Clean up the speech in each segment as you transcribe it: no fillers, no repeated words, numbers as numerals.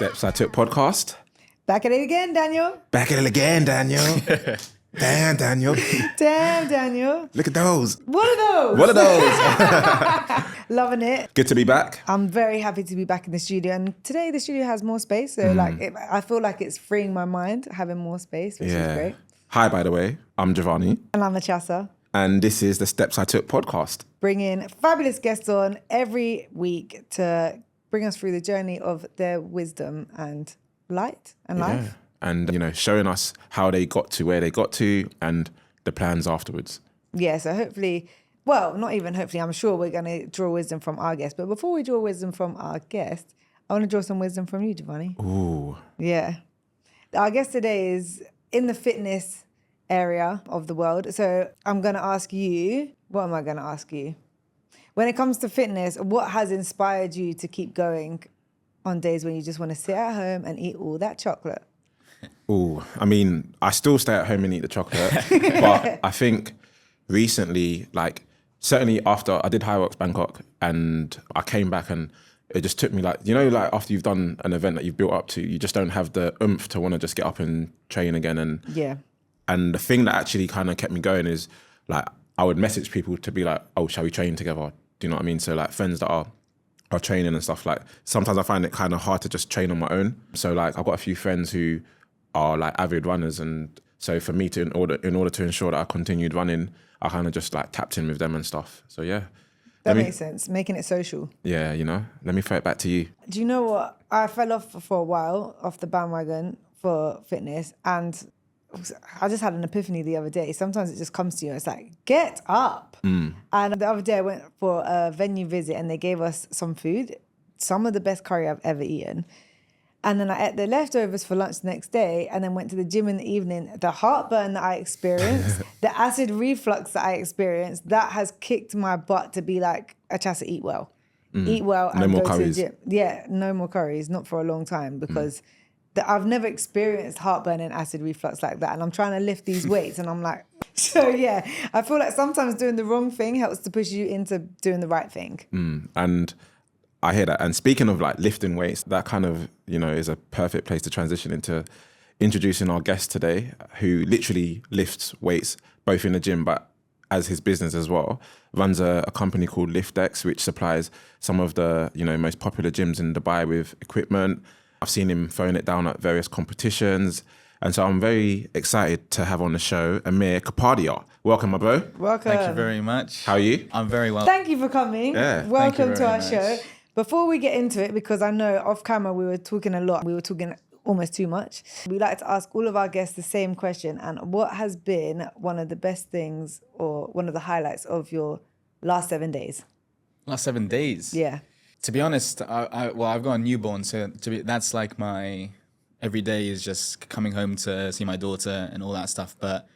Steps I Took podcast. Back at it again, Daniel. Back at it again, Daniel. Damn, Daniel. Damn, Daniel. Look at those. What are those? What are those? Loving it. Good to be back. I'm very happy to be back in the studio. And today the studio has more space. So I feel like it's freeing my mind, having more space, which is great. Hi, by the way. I'm Giovanni. And I'm Achasa. And this is the Steps I Took podcast. Bringing fabulous guests on every week to bring us through the journey of their wisdom and light and life. And, showing us how they got to where they got to and the plans afterwards. Yeah, so hopefully, well, not even hopefully, I'm sure we're going to draw wisdom from our guest. But before we draw wisdom from our guest, I want to draw some wisdom from you, Giovanni. Ooh. Yeah. Our guest today is in the fitness area of the world. So I'm going to ask you, what am I going to ask you? When it comes to fitness, what has inspired you to keep going on days when you just want to sit at home and eat all that chocolate? Ooh, I mean, I still stay at home and eat the chocolate, but I think recently, certainly after I did High Rocks Bangkok and I came back and it just took me after you've done an event that you've built up to, you just don't have the oomph to want to just get up and train again. And the thing that actually kind of kept me going is I would message people to be like, oh, shall we train together? Do you know what I mean? So friends that are training and stuff, sometimes I find it kind of hard to just train on my own. So I've got a few friends who are avid runners, and so for me to in order to ensure that I continued running, I kind of just tapped in with them and stuff. So yeah. That makes sense, making it social. Yeah, let me throw it back to you. Do you know what? I fell off for a while, off the bandwagon for fitness, and I just had an epiphany the other day. Sometimes it just comes to you. It's get up. And the other day I went for a venue visit and they gave us some food, some of the best curry I've ever eaten. And then I ate the leftovers for lunch the next day and then went to the gym in the evening. The heartburn that I experienced, the acid reflux that I experienced, that has kicked my butt to be Achasa, eat well. Eat well and no more go curries. to the gym. Yeah, no more curries, not for a long time because... I've never experienced heartburn and acid reflux like that. And I'm trying to lift these weights and I'm so yeah, I feel like sometimes doing the wrong thing helps to push you into doing the right thing. And I hear that. And speaking of lifting weights, that kind of, is a perfect place to transition into introducing our guest today, who literally lifts weights both in the gym, but as his business as well, runs a company called Liftdex, which supplies some of the, most popular gyms in Dubai with equipment. I've seen him throwing it down at various competitions. And so I'm very excited to have on the show Aamir Kapadia. Welcome, my bro. Welcome. Thank you very much. How are you? I'm very well. Thank you for coming. Yeah. Welcome to our much. show. Before we get into it, because I know off camera we were talking a lot, we were talking almost too much. We like to ask all of our guests the same question. And what has been one of the best things or one of the highlights of your last 7 days? Last 7 days? Yeah. To be honest, I've got a newborn, so that's my every day is just coming home to see my daughter and all that stuff. But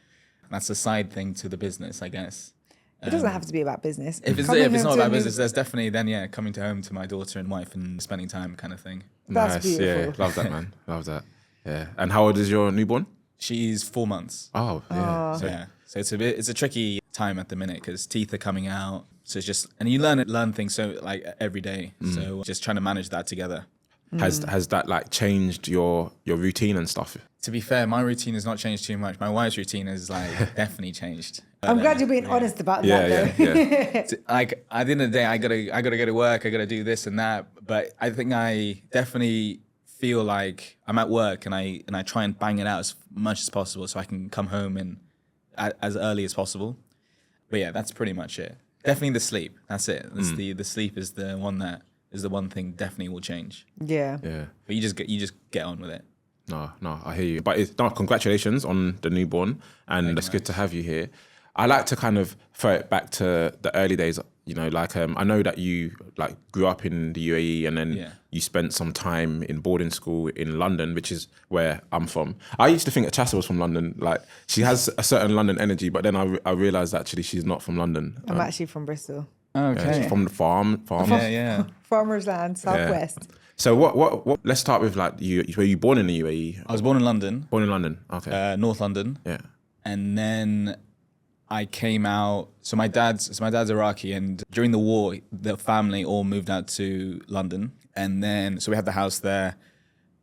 that's a side thing to the business, I guess. It doesn't have to be about business. If it's not about business, there's definitely coming home to my daughter and wife and spending time kind of thing. That's nice. beautiful. Yeah, love that, man. Love that. Yeah. And how old is your newborn? She's 4 months. Oh, yeah. So it's a tricky time at the minute because teeth are coming out. So it's just, and you learn things every day. So just trying to manage that together. Has that changed your routine and stuff? To be fair, my routine has not changed too much. My wife's routine has definitely changed. I'm glad you're being honest about that though. Yeah. At the end of the day, I gotta go to work. I gotta do this and that. But I think I definitely feel like I'm at work and I try and bang it out as much as possible so I can come home and as early as possible. But yeah, that's pretty much it. Definitely the sleep. That's it. That's the sleep is the one thing definitely will change. Yeah. Yeah. But you just get on with it. No, I hear you. But congratulations on the newborn, and it's good to have you here. I like to kind of throw it back to the early days. I know that you grew up in the UAE and then you spent some time in boarding school in London, which is where I'm from. I used to think Achasa was from London. She has a certain London energy, but then I realised actually she's not from London. I'm actually from Bristol. Okay. She's from the farm. Yeah. Farmer's land, Southwest. Yeah. So what? Let's start with were you born in the UAE? I was born in London. Born in London. Okay. North London. Yeah. And then I came out. So my dad's Iraqi, and during the war, the family all moved out to London, and then so we had the house there.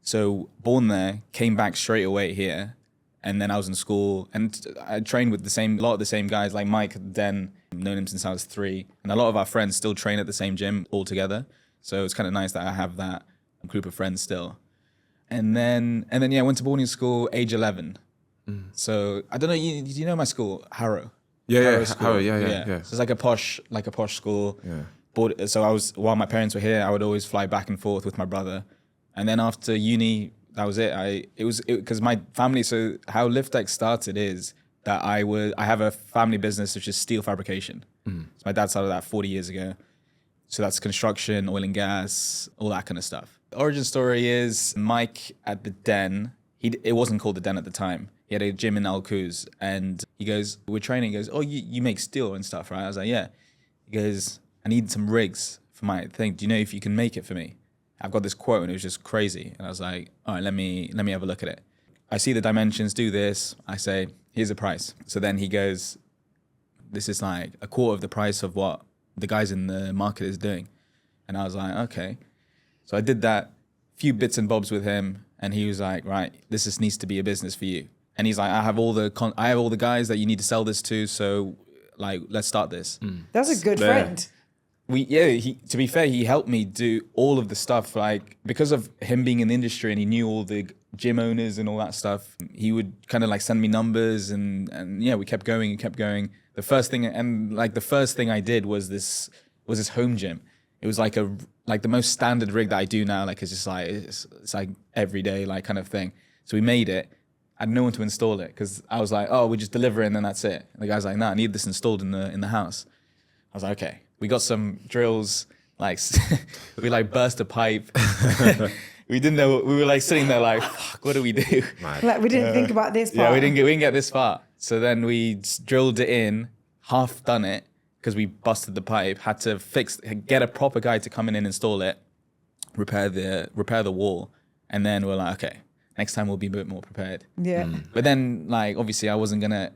So born there, came back straight away here. And then I was in school and I trained with a lot of the same guys, like Mike, Den, known him since I was 3. And a lot of our friends still train at the same gym all together. So it's kind of nice that I have that group of friends still. And then I went to boarding school age 11. So I don't know, do you know my school, Harrow? Yeah, School. yeah. So it's like a posh school. Yeah. So while my parents were here, I would always fly back and forth with my brother. And then after uni, that was it. Because my family, so how Liftdex started is that I have a family business, which is steel fabrication. So my dad started that 40 years ago. So that's construction, oil and gas, all that kind of stuff. The origin story is Mike at the Den, it wasn't called the Den at the time. He had a gym in Al Quoz and he goes, we're training. He goes, oh, you make steel and stuff, right? I was like, yeah. He goes, I need some rigs for my thing. Do you know if you can make it for me? I've got this quote and it was just crazy. And I was like, all right, let me have a look at it. I see the dimensions, do this. I say, here's the price. So then he goes, this is like a quarter of the price of what the guys in the market is doing. And I was like, okay. So I did that, few bits and bobs with him. And he was like, right, this needs to be a business for you. And he's like, I have all the guys that you need to sell this to. So like, let's start this. That's a good friend. To be fair, he helped me do all of the stuff. Like, because of him being in the industry and he knew all the gym owners and all that stuff, he would kind of like send me numbers and yeah, we kept going and kept going. The first thing I did was this home gym. It was like the most standard rig that I do now. Like, it's just like, it's like everyday, like kind of thing. So we made it. I had no one to install it because I was like, oh, we just deliver it and then that's it. And the guy's like, nah, I need this installed in the house. I was like, okay. We got some drills, like we like burst a pipe. We didn't know. We were like sitting there like, fuck, what do we do? Like we didn't think about this part. Yeah, we didn't get this far. So then we drilled it in, half done it because we busted the pipe. Had to get a proper guy to come in and install it, repair the wall, and then we're like, okay. Next time we'll be a bit more prepared. Yeah. But then, like, obviously I wasn't gonna,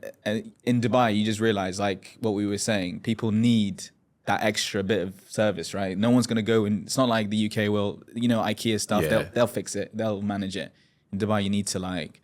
in Dubai, you just realize, like what we were saying, people need that extra bit of service, right? No one's gonna go and, it's not like the UK will, IKEA stuff, they'll fix it, they'll manage it. In Dubai, you need to like,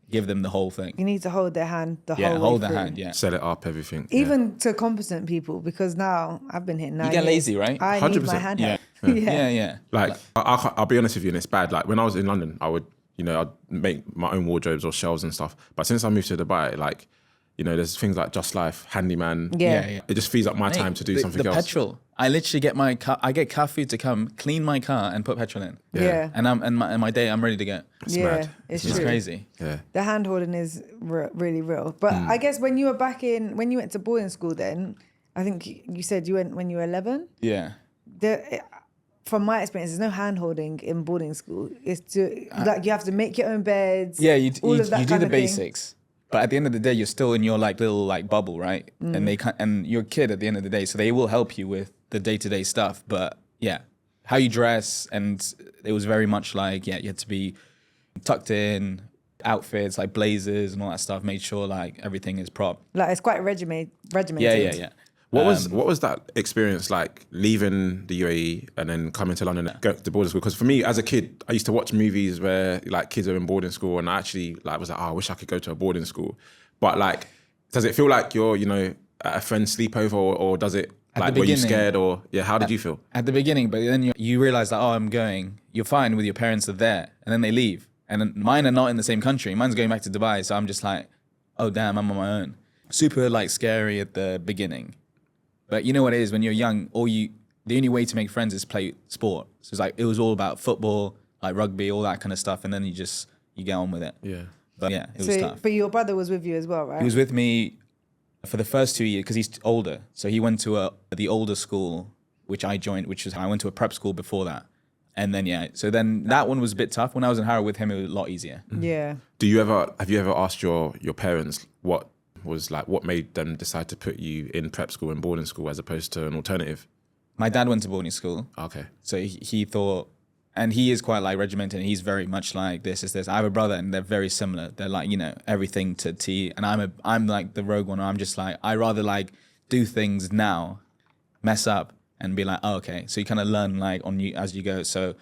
give them the whole thing. You need to hold their hand the whole way hold their through. hand, yeah. Set it up, everything. Even to competent people, because now I've been here 9 You get years. lazy, right? I need 100%. my hand Yeah. held. Yeah. Like, I'll be honest with you, and it's bad. Like, when I was in London, I would, I'd make my own wardrobes or shelves and stuff. But since I moved to Dubai, like, there's things like Just Life, Handyman. Yeah. It just frees up my time to do something else. The petrol. I literally get I get Kafu to come clean my car and put petrol in. Yeah. And my day, I'm ready to go. It's mad. It's It's true. crazy. Yeah. The hand holding is really real. But I guess when you went to boarding school then, I think you said you went when you were 11? Yeah. From my experience, there's no hand holding in boarding school. It's like you have to make your own beds. Yeah, you all do of that the kind of thing. basics. But at the end of the day, you're still in your like little like bubble, right? And you're a kid at the end of the day, so they will help you with the day-to-day stuff. But yeah, how you dress, and it was very much like, you had to be tucked in, outfits like blazers and all that stuff. Made sure like everything is prop. Like it's quite regimented. Yeah. What was that experience like, leaving the UAE and then coming to London and going to boarding school? Because for me, as a kid, I used to watch movies where like kids are in boarding school, and I actually like was like, oh, I wish I could go to a boarding school. But like, does it feel like you're, at a friend's sleepover, or does it like, were you scared, or how did you feel? At the beginning, but then you realize that, oh, I'm going. You're fine with your parents are there, and then they leave, and then mine are not in the same country. Mine's going back to Dubai, so I'm just like, oh damn, I'm on my own. Super like scary at the beginning. But you know what it is when you're young, the only way to make friends is play sport. So it's like, it was all about football, like rugby, all that kind of stuff. And then you get on with it. Yeah. But yeah, it was tough. But your brother was with you as well, right? He was with me for the first 2 years because he's older. So he went to the older school, which I joined, I went to a prep school before that. And then, so then that one was a bit tough. When I was in Harrow with him, it was a lot easier. Yeah. Have you ever asked your parents what made them decide to put you in prep school and boarding school as opposed to an alternative? My dad went to boarding school. Okay. So he thought, and he is quite like regimented, and he's very much like this is this. I have a brother and they're very similar. They're like, everything to T. And I'm like the rogue one. I'm just like, I rather like do things now, mess up and be like, oh, okay. So you kind of learn like as you go. So,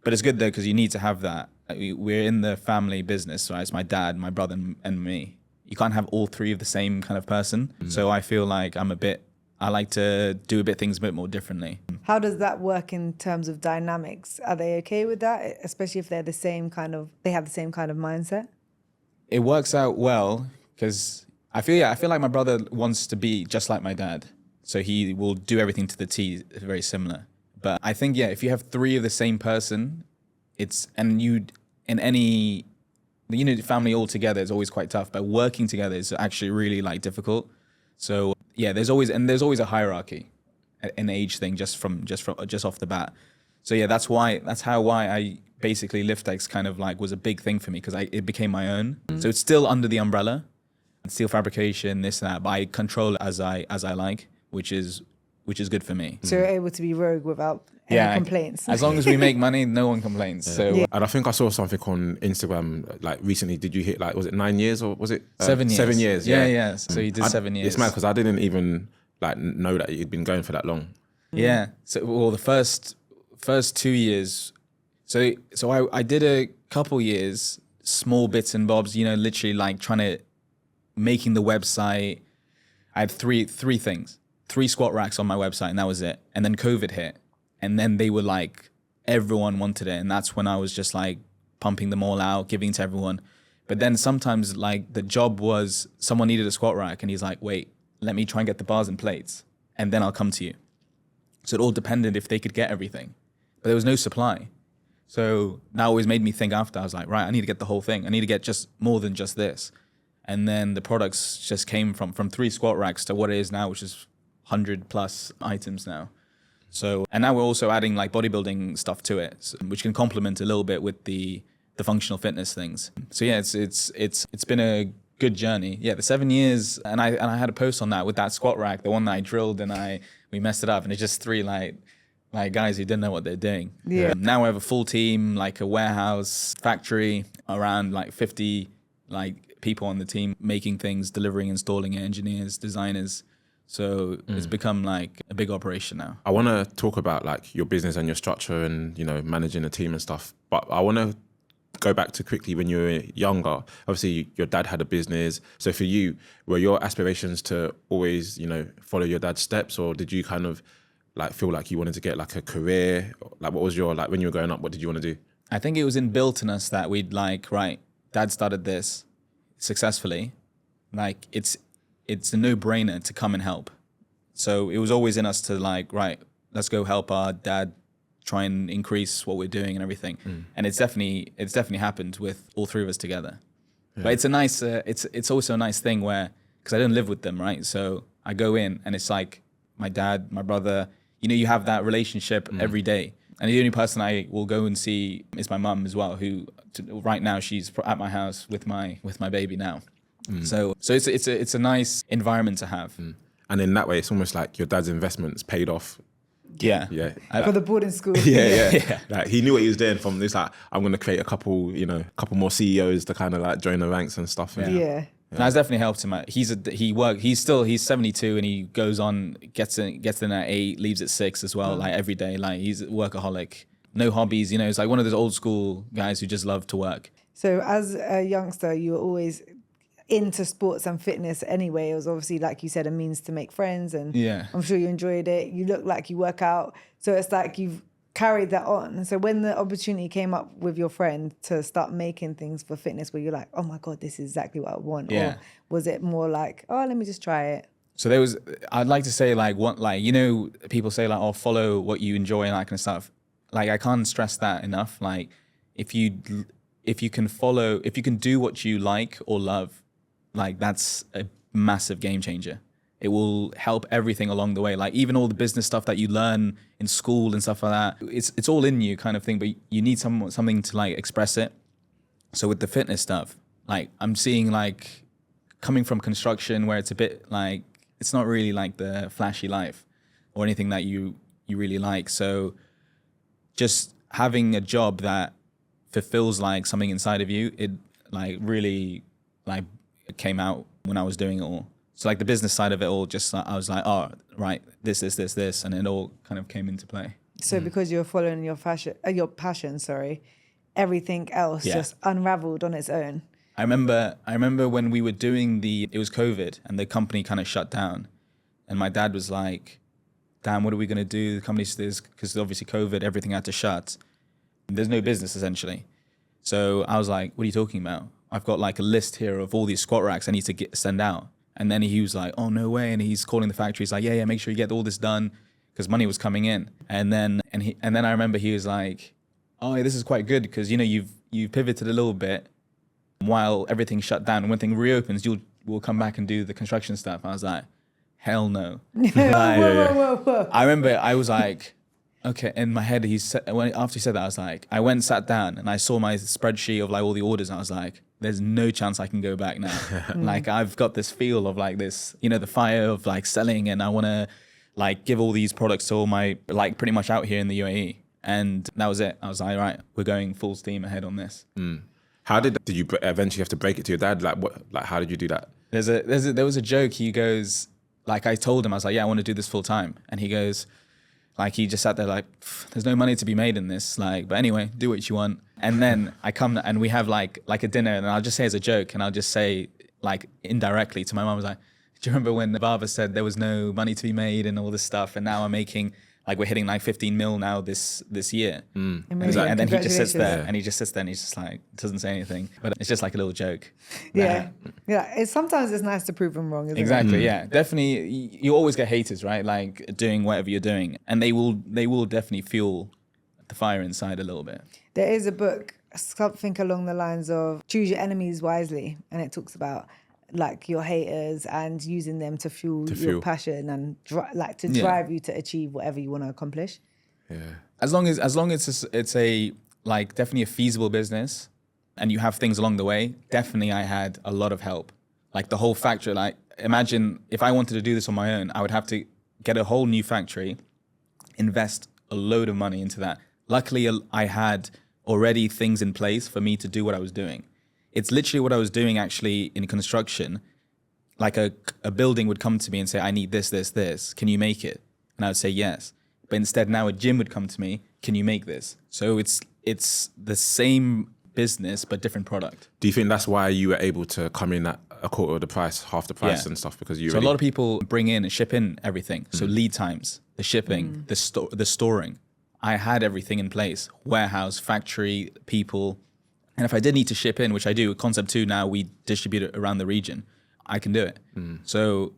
but it's good though, because you need to have that we're in the family business, right? It's my dad, my brother, and me. You can't have all three of the same kind of person. So I feel like I like to do things a bit more differently. How does that work in terms of dynamics? Are they okay with that, especially if they have the same kind of mindset? It works out well because I feel like my brother wants to be just like my dad. So he will do everything to the T, very similar. But I think, if you have three of the same person, family all together is always quite tough, but working together is actually really like difficult. So there's always a hierarchy, an age thing just off the bat. So that's why I basically Liftdex kind of like was a big thing for me because it became my own. So it's still under the umbrella, steel fabrication, this and that, but I control it as I like, which is good for me. So you're able to be rogue without any complaints. As long as we make money, no one complains. So And I think I saw something on Instagram like recently. Did you hit like, was it 9 years or was it 7 years? 7 years. Yeah. So you did 7 years. It's mad because I didn't even like know that you'd been going for that long. Yeah. So the first 2 years. So I did a couple years, small bits and bobs. Literally like making the website. I had three things, 3 squat racks on my website, and that was it. And then COVID hit. And then they were like, everyone wanted it. And that's when I was just like pumping them all out, giving to everyone. But then sometimes like the job was someone needed a squat rack and he's like, wait, let me try and get the bars and plates and then I'll come to you. So it all depended if they could get everything, but there was no supply. So that always made me think after, I was like, right, I need to get the whole thing. I need to get just more than just this. And then the products just came from 3 squat racks to what it is now, which is 100 plus items now. So, and now we're also adding like bodybuilding stuff to it, which can complement a little bit with the functional fitness things. So it's been a good journey. The 7 years, and I had a post on that with that squat rack, the one that I drilled and we messed it up, and it's just 3 like guys who didn't know what they're doing. Yeah. Now we have a full team, like a warehouse, factory, around like 50 like people on the team making things, delivering, installing it, engineers, designers. So it's become like a big operation now. I want to talk about like your business and your structure and, managing a team and stuff. But I want to go back to quickly when you were younger. Obviously, your dad had a business. So for you, were your aspirations to always, follow your dad's steps? Or did you kind of like feel like you wanted to get like a career? Like what was your, like when you were growing up, what did you want to do? I think it was inbuilt in us that we'd like, right, dad started this successfully. Like it's a no-brainer to come and help. So it was always in us to like, right, let's go help our dad try and increase what we're doing and everything. And it's definitely happened with all 3 of us together. Yeah. But it's a nice, it's also a nice thing where, because I didn't live with them, right? So I go in and it's like my dad, my brother, you have that relationship every day. And the only person I will go and see is my mum as well, who right now she's at my house with my baby now. So it's a nice environment to have. And in that way, it's almost like your dad's investments paid off. Yeah. For the boarding school. Yeah. Like he knew what he was doing from this. Like I'm going to create a couple more CEOs to kind of like join the ranks and stuff. Yeah. No, it's definitely helped him out. He's 72 and he goes on, gets in at 8, leaves at 6 as well, like every day. Like he's a workaholic, no hobbies, it's like one of those old school guys who just love to work. So as a youngster, you were always into sports and fitness anyway. It was obviously, like you said, a means to make friends, and I'm sure you enjoyed it. You look like you work out, so it's like you've carried that on. So when the opportunity came up with your friend to start making things for fitness, where you're like, oh my God, this is exactly what I want, or was it more like, oh, let me just try it? So I'd like to say like, people say like, oh, follow what you enjoy and that kind of stuff. Like I can't stress that enough. Like if you can do what you like or love, like that's a massive game changer. It will help everything along the way. Like even all the business stuff that you learn in school and stuff like that, it's all in you kind of thing, but you need something to like express it. So with the fitness stuff, like I'm seeing like coming from construction where it's a bit like, it's not really like the flashy life or anything that you really like. So just having a job that fulfills like something inside of you, it like really like it came out when I was doing it all. So like the business side of it all, just I was like, oh, right, this, and it all kind of came into play. So because you're following your passion, everything else just unraveled on its own. I remember when we were doing it was COVID and the company kind of shut down, and my dad was like, damn, what are we going to do? The company's this, because obviously COVID, everything had to shut. There's no business essentially. So I was like, what are you talking about? I've got like a list here of all these squat racks I need to send out. And then he was like, oh, no way. And he's calling the factory. He's like, yeah, make sure you get all this done, because money was coming in. And then I remember he was like, oh, yeah, this is quite good, because, you've pivoted a little bit while everything shut down. And when thing reopens, we'll come back and do the construction stuff. I was like, hell no. Whoa. I remember I was like, okay. In my head, after he said that, I was like, I went and sat down and I saw my spreadsheet of like all the orders. And I was like, there's no chance I can go back now. Like, I've got this feel of like this, the fire of like selling, and I want to like give all these products to all my, like pretty much out here in the UAE. And that was it. I was like, right, we're going full steam ahead on this. How did you eventually have to break it to your dad? Like, how did you do that? There was a joke. He goes, like, I told him, I was like, yeah, I want to do this full time. And he goes, like, he just sat there like, there's no money to be made in this. Like, but anyway, do what you want. And then I come and we have like a dinner, and I'll just say as a joke, and I'll just say like indirectly to my mom, I was like, do you remember when the barber said there was no money to be made and all this stuff? And now I'm making, like, we're hitting like 15 mil now this year. And then he just sits there and he's just like, doesn't say anything, but it's just like a little joke. Yeah. Sometimes it's nice to prove them wrong, isn't it? Exactly. Yeah, definitely. You always get haters, right? Like doing whatever you're doing, and they will definitely fuel the fire inside a little bit. There is a book, something along the lines of Choose Your Enemies Wisely, and it talks about like your haters and using them to fuel your passion and drive you to achieve whatever you want to accomplish. Yeah. As long as it's a like definitely a feasible business, and you have things along the way. Definitely, I had a lot of help. Like the whole factory. Like, imagine if I wanted to do this on my own, I would have to get a whole new factory, invest a load of money into that. Luckily, I had already things in place for me to do what I was doing. It's literally what I was doing actually in construction. Like a building would come to me and say, I need this, this, this. Can you make it? And I would say yes. But instead now a gym would come to me, can you make this? So it's the same business, but different product. Do you think that's why you were able to come in at a quarter of the price, half the price and stuff? Because a lot of people bring in and ship in everything. So lead times, the shipping, the storing. I had everything in place, warehouse, factory, people. And if I did need to ship in, which I do, Concept 2 now, we distribute it around the region, I can do it. So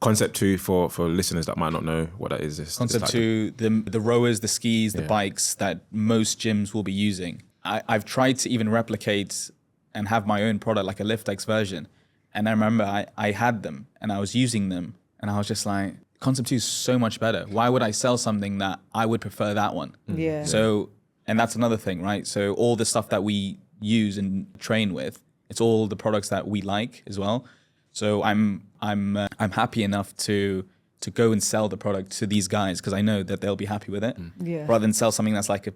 Concept 2, for listeners that might not know what that is. Concept 2, the rowers, the skis, the bikes that most gyms will be using. I've tried to even replicate and have my own product, like a Liftdex version. And I remember I had them and I was using them, and I was just like, Concept 2 is so much better. Why would I sell something that I would prefer that one? Yeah. So, and that's another thing, right? So all the stuff that we use and train with, it's all the products that we like as well. So I'm happy enough to go and sell the product to these guys because I know that they'll be happy with it. Rather than sell something that's like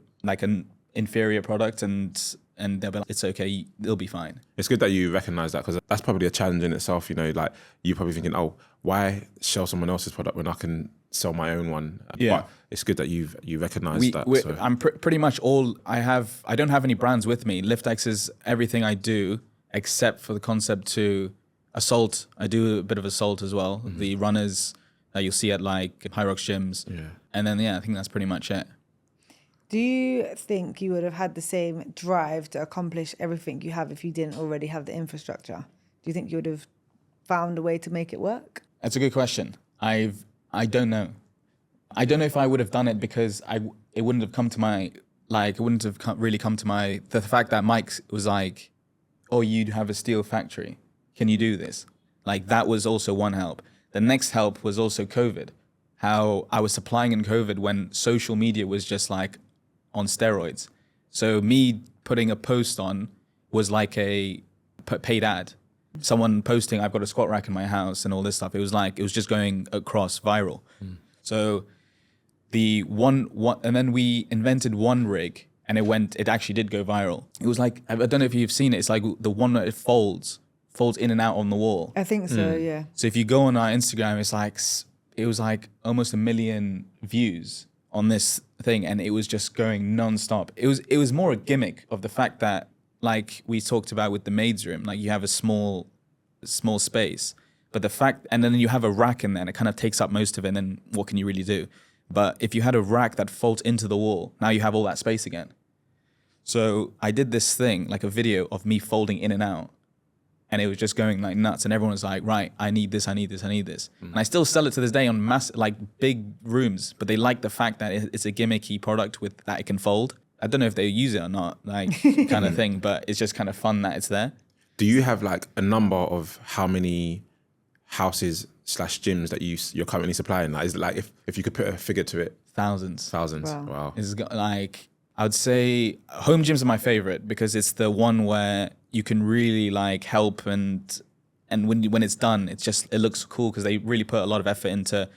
an inferior product and they'll be like, it's okay, it'll be fine. It's good that you recognize that, because that's probably a challenge in itself. Like you're probably thinking, oh, why sell someone else's product when I can sell my own one? Yeah. But it's good that you recognize that. So. I'm pretty much I don't have any brands with me. Liftdex is everything I do except for the Concept 2. Assault, I do a bit of Assault as well. The runners that you'll see at like High Rocks gyms. Yeah. And then, I think that's pretty much it. Do you think you would have had the same drive to accomplish everything you have if you didn't already have the infrastructure? Do you think you would have found a way to make it work? That's a good question. I don't know. I don't know if I would have done it because it wouldn't have come to my, like, it wouldn't have really come to my, the fact that Mike was like, oh, you'd have a steel factory. Can you do this? Like, that was also one help. The next help was also COVID. How I was supplying in COVID when social media was just like on steroids. So me putting a post on was like a paid ad. Someone posting, I've got a squat rack in my house and all this stuff. It was just going across viral. So the one, and then we invented one rig and it actually did go viral. It was like, I don't know if you've seen it. It's like the one that it folds in and out on the wall. I think so, yeah. So if you go on our Instagram, it was like almost 1 million views on this thing, and it was just going non-stop. It was more a gimmick of the fact that, like we talked about with the maid's room, like you have a small space, but the fact, and then you have a rack in there, and it kind of takes up most of it, and then what can you really do? But if you had a rack that folds into the wall, now you have all that space again. So I did this thing, like a video of me folding in and out, and it was just going like nuts, and everyone was like, right, I need this, I need this, I need this. And I still sell it to this day on like big rooms, but they like the fact that it's a gimmicky product with that it can fold. I don't know if they use it or not, like kind of thing, but it's just kind of fun that it's there. Do you have like a number of how many houses / gyms that you're currently supplying? Like, is it like if you could put a figure to it? Thousands. Wow. It's got, like, I would say home gyms are my favorite because it's the one where you can really like help, and when it's done, it looks cool because they really put a lot of effort into,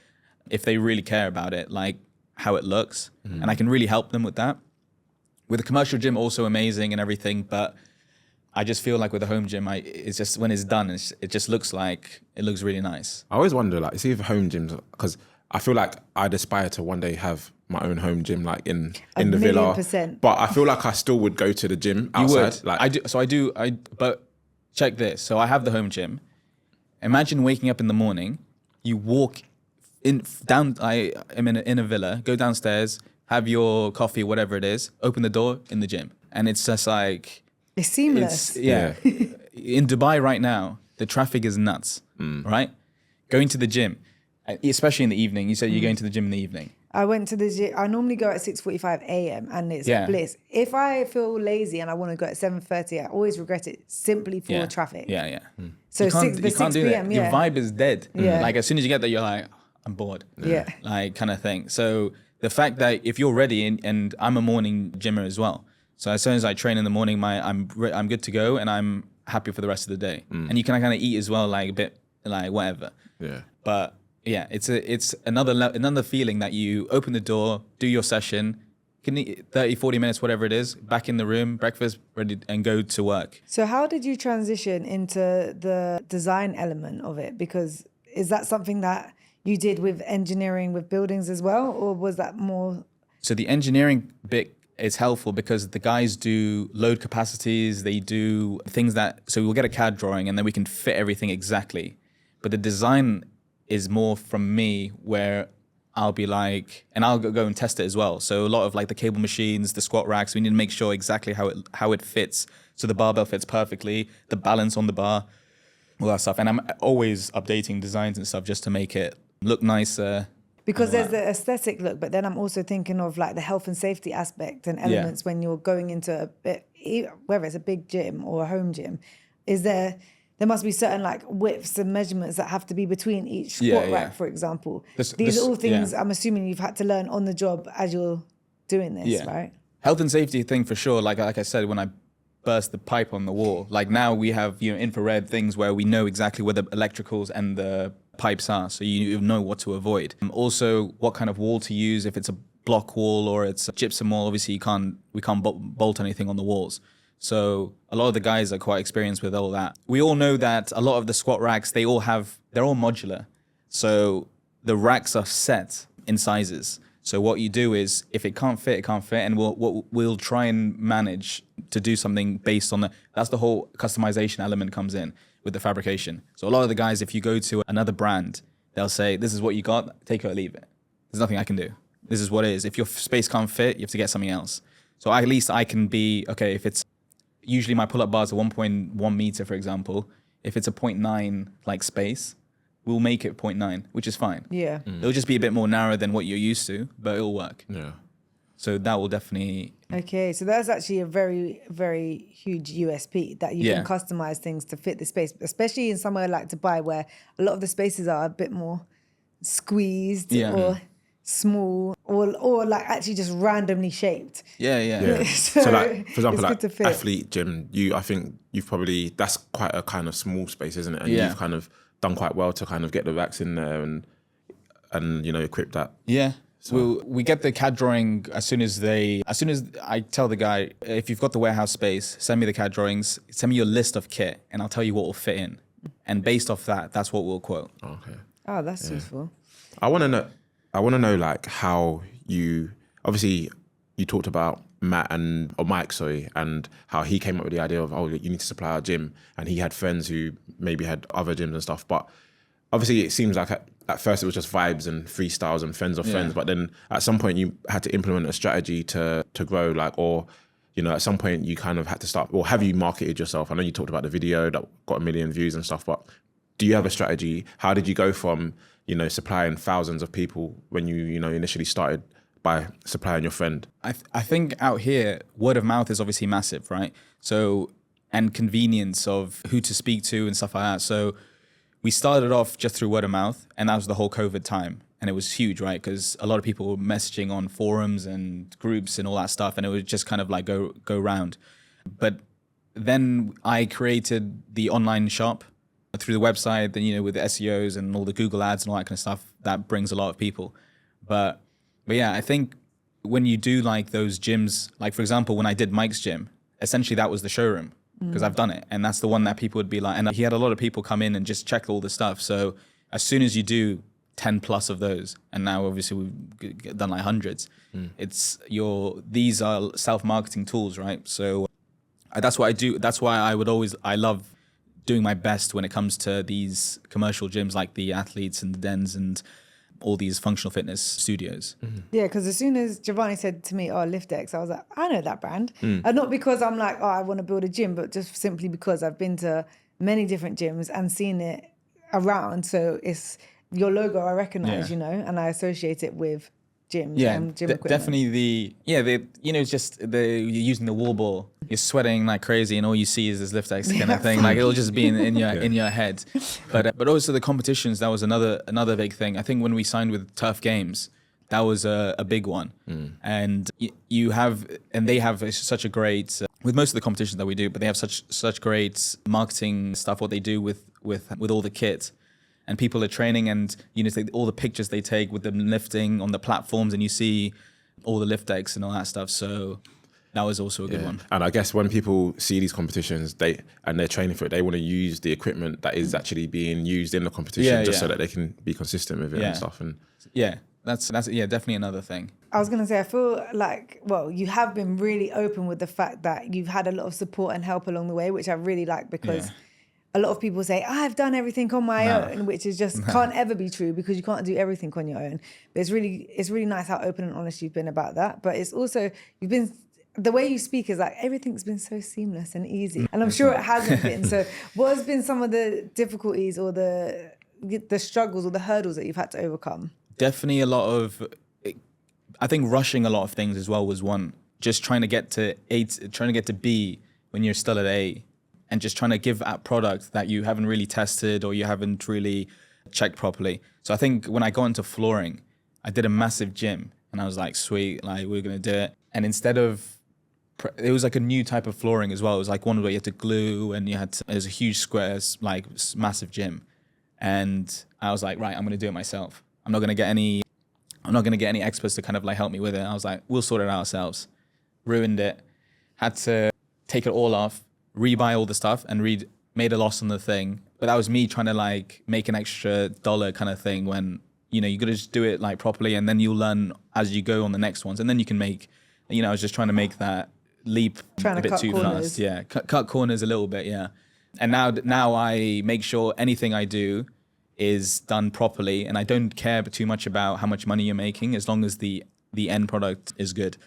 if they really care about it, like how it looks, and I can really help them with that. With a commercial gym, also amazing and everything, but I just feel like with a home gym, it's just when it's done, it just looks like, it looks really nice. I always wonder, like, see if home gyms, because I feel like I'd aspire to one day have my own home gym, like in the villa. 1,000,000%. But I feel like I still would go to the gym outside. You would. Like, I do. So I do. But check this. So I have the home gym. Imagine waking up in the morning, you walk down. I am in a villa. Go downstairs, have your coffee, whatever it is. Open the door in the gym, and it's just like It's seamless. yeah. In Dubai right now, the traffic is nuts. Right, going to the gym, especially in the evening. You said you're going to the gym in the evening. I went to the gym. I normally go at 6:45 a.m. and it's bliss. If I feel lazy and I want to go at 7:30, I always regret it simply for traffic. Yeah. So you can't, 6 do that. p.m. Your vibe is dead. Yeah. Like as soon as you get there, you're like, I'm bored. Yeah. Like kind of thing. So the fact that if you're ready, and I'm a morning gymmer as well. So as soon as I train in the morning, I'm good to go, and I'm happy for the rest of the day. And you can kind of eat as well, like a bit, like whatever. Yeah. But yeah, it's another feeling that you open the door, do your session, can eat 30, 40 minutes, whatever it is, back in the room, breakfast, ready, and go to work. So how did you transition into the design element of it? Because is that something that you did with engineering, with buildings as well? Or was that more? So the engineering bit is helpful because the guys do load capacities, they do things so we'll get a CAD drawing and then we can fit everything exactly. But the design is more from me, where I'll be like, and I'll go and test it as well. So a lot of like the cable machines, the squat racks, we need to make sure exactly how it fits. So the barbell fits perfectly, the balance on the bar, all that stuff. And I'm always updating designs and stuff just to make it look nicer. Because there's the aesthetic look, but then I'm also thinking of like the health and safety aspect and elements when you're going into whether it's a big gym or a home gym. There must be certain like widths and measurements that have to be between each squat rack, for example. These are all things I'm assuming you've had to learn on the job as you're doing this, right? Health and safety thing for sure. Like I said, when I burst the pipe on the wall, like now we have infrared things where we know exactly where the electricals and the pipes are, so you know what to avoid. Also, what kind of wall to use, if it's a block wall or it's a gypsum wall. Obviously, we can't bolt anything on the walls. So a lot of the guys are quite experienced with all that. We all know that a lot of the squat racks, they're all modular. So the racks are set in sizes. So what you do is, if it can't fit, it can't fit, and we'll try and manage to do something based on that's the whole customization element comes in with the fabrication. So a lot of the guys, if you go to another brand, they'll say, this is what you got, take it or leave it. There's nothing I can do. This is what it is. If your space can't fit, you have to get something else. So at least I can be, okay, if it's, usually my pull-up bars are 1.1 meter, for example. If it's a 0.9 like space, we'll make it 0.9, which is fine. Yeah. It'll just be a bit more narrow than what you're used to, but it'll work. Yeah. So that will definitely... Okay, so that's actually a very, very huge USP, that you can customize things to fit the space, especially in somewhere like Dubai, where a lot of the spaces are a bit more squeezed or small or like actually just randomly shaped. Yeah. So like, for example, like athlete gym, I think you've probably, that's quite a kind of small space, isn't it? And you've kind of done quite well to kind of get the racks in there and equip that. Yeah. So we get the CAD drawing as soon as I tell the guy, if you've got the warehouse space, send me the CAD drawings, send me your list of kit, and I'll tell you what will fit in. And based off that, that's what we'll quote. Okay. Oh, that's useful. I want to know like how you obviously you talked about Mike, sorry, and how he came up with the idea of, oh, you need to supply our gym, and he had friends who maybe had other gyms and stuff. But obviously, it seems like at first it was just vibes and freestyles and friends of friends. But then at some point you had to implement a strategy to grow, like, or at some point you kind of had to start, or have you marketed yourself? I know you talked about the video that got 1 million views and stuff, but do you have a strategy? How did you go from supplying thousands of people when you initially started by supplying your friend? I think out here, word of mouth is obviously massive, right? So, and convenience of who to speak to and stuff like that. So we started off just through word of mouth, and that was the whole COVID time. And it was huge, right? Because a lot of people were messaging on forums and groups and all that stuff, and it would just kind of like go round. But then I created the online shop through the website, then, with the SEOs and all the Google ads and all that kind of stuff, that brings a lot of people. But yeah, I think when you do like those gyms, like for example, when I did Mike's gym, essentially that was the showroom, because I've done it. And that's the one that people would be like, and he had a lot of people come in and just check all the stuff. So as soon as you do 10 plus of those, and now obviously we've done like hundreds, these are self-marketing tools, right? So that's what I do. That's why I love doing my best when it comes to these commercial gyms like the Athletes and the Dens and all these functional fitness studios. Yeah, because as soon as Giovanni said to me, oh, Liftdex, I was like, I know that brand. And not because I'm like, oh, I want to build a gym, but just simply because I've been to many different gyms and seen it around. So it's your logo I recognize, and I associate it with gyms and gym equipment. Definitely you're using the wall ball, you're sweating like crazy, and all you see is this Liftdex kind of thing. Like it'll just be in your head. But also the competitions, that was another big thing. I think when we signed with Turf Games, that was a big one. And they have such a great with most of the competitions that we do, but they have such great marketing stuff. What they do with all the kit. And people are training, and all the pictures they take with them lifting on the platforms, and you see all the lift decks and all that stuff. So that was also a good one. And I guess when people see these competitions, they're training for it, they want to use the equipment that is actually being used in the competition, so that they can be consistent with it and stuff. And that's definitely another thing. I was going to say, I feel like, well, you have been really open with the fact that you've had a lot of support and help along the way, which I really like, because a lot of people say, I've done everything on my own, which is just can't ever be true, because you can't do everything on your own. But it's really nice how open and honest you've been about that. But it's also, the way you speak is like, everything's been so seamless and easy. And I'm sure it hasn't been. So what has been some of the difficulties or the struggles or the hurdles that you've had to overcome? Definitely a lot of, I think rushing a lot of things as well was one. Just trying to get to B when you're still at A. And just trying to give out product that you haven't really tested or you haven't really checked properly. So I think when I got into flooring, I did a massive gym, and I was like, sweet, like we're gonna do it. And instead of, it was like a new type of flooring as well. It was like one where you had to glue, and it was a huge square, like massive gym. And I was like, right, I'm gonna do it myself. I'm not gonna get any experts to kind of like help me with it. I was like, we'll sort it out ourselves. Ruined it. Had to take it all off, rebuy all the stuff, and made a loss on the thing. But that was me trying to like make an extra dollar kind of thing, when you gotta just do it like properly, and then you'll learn as you go on the next ones, and then you can make, I was just trying to make that leap a bit too fast. Yeah, cut corners a little bit. Yeah. And now I make sure anything I do is done properly, and I don't care too much about how much money you're making, as long as the end product is good.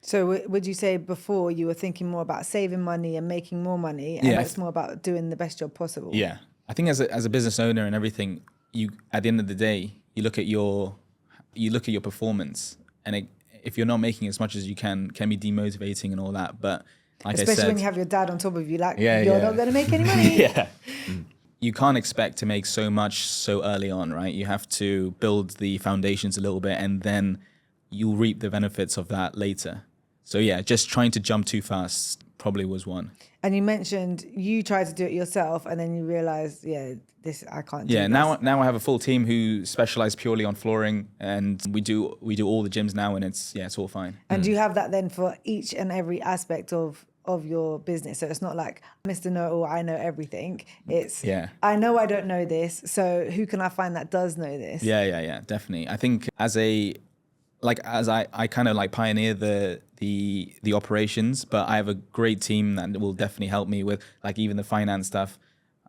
So would you say before you were thinking more about saving money and making more money, and it's more about doing the best job possible? Yeah. I think as a business owner and everything, you, at the end of the day, you look at your performance, and if you're not making as much as you can be demotivating and all that. But like especially I said, when you have your dad on top of you, like you're not going to make any money. You can't expect to make so much so early on, right? You have to build the foundations a little bit, and then you'll reap the benefits of that later. So yeah, just trying to jump too fast probably was one. And you mentioned you tried to do it yourself, and then you realized, I can't do this. Now I have a full team who specialize purely on flooring, and we do all the gyms now, and it's all fine. And do you have that then for each and every aspect of your business? So it's not like Mr. Know-it-all, I know everything. It's I know I don't know this, so who can I find that does know this? Yeah, definitely. I think as a like as I kind of like pioneer the operations, but I have a great team that will definitely help me with like even the finance stuff.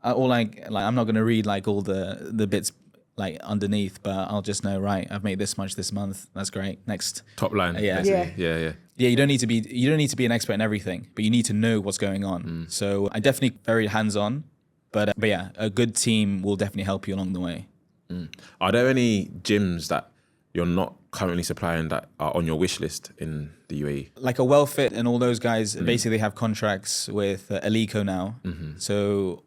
Or like I'm not gonna read like all the bits like underneath, but I'll just know, right, I've made this much this month. That's great. Next Top line. Yeah. Basically. Yeah. Yeah, you don't need to be an expert in everything, but you need to know what's going on. So I definitely very hands on, but yeah, a good team will definitely help you along the way. Are there any gyms that you're not currently supplying that are on your wish list in the UAE? Like a Wellfit and all those guys basically have contracts with Alico now. So,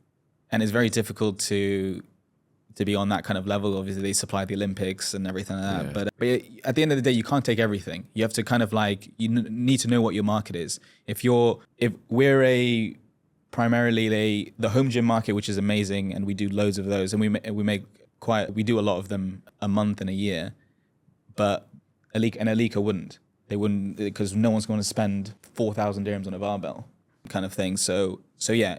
and it's very difficult to be on that kind of level. Obviously, they supply the Olympics and everything like that. Yeah. But at the end of the day, you can't take everything. You have to kind of like need to know what your market is. If we're primarily the home gym market, which is amazing, and we do loads of those, and we do a lot of them a month and a year. But Alico wouldn't. They wouldn't, because no one's going to spend 4,000 dirhams on a barbell kind of thing. So yeah,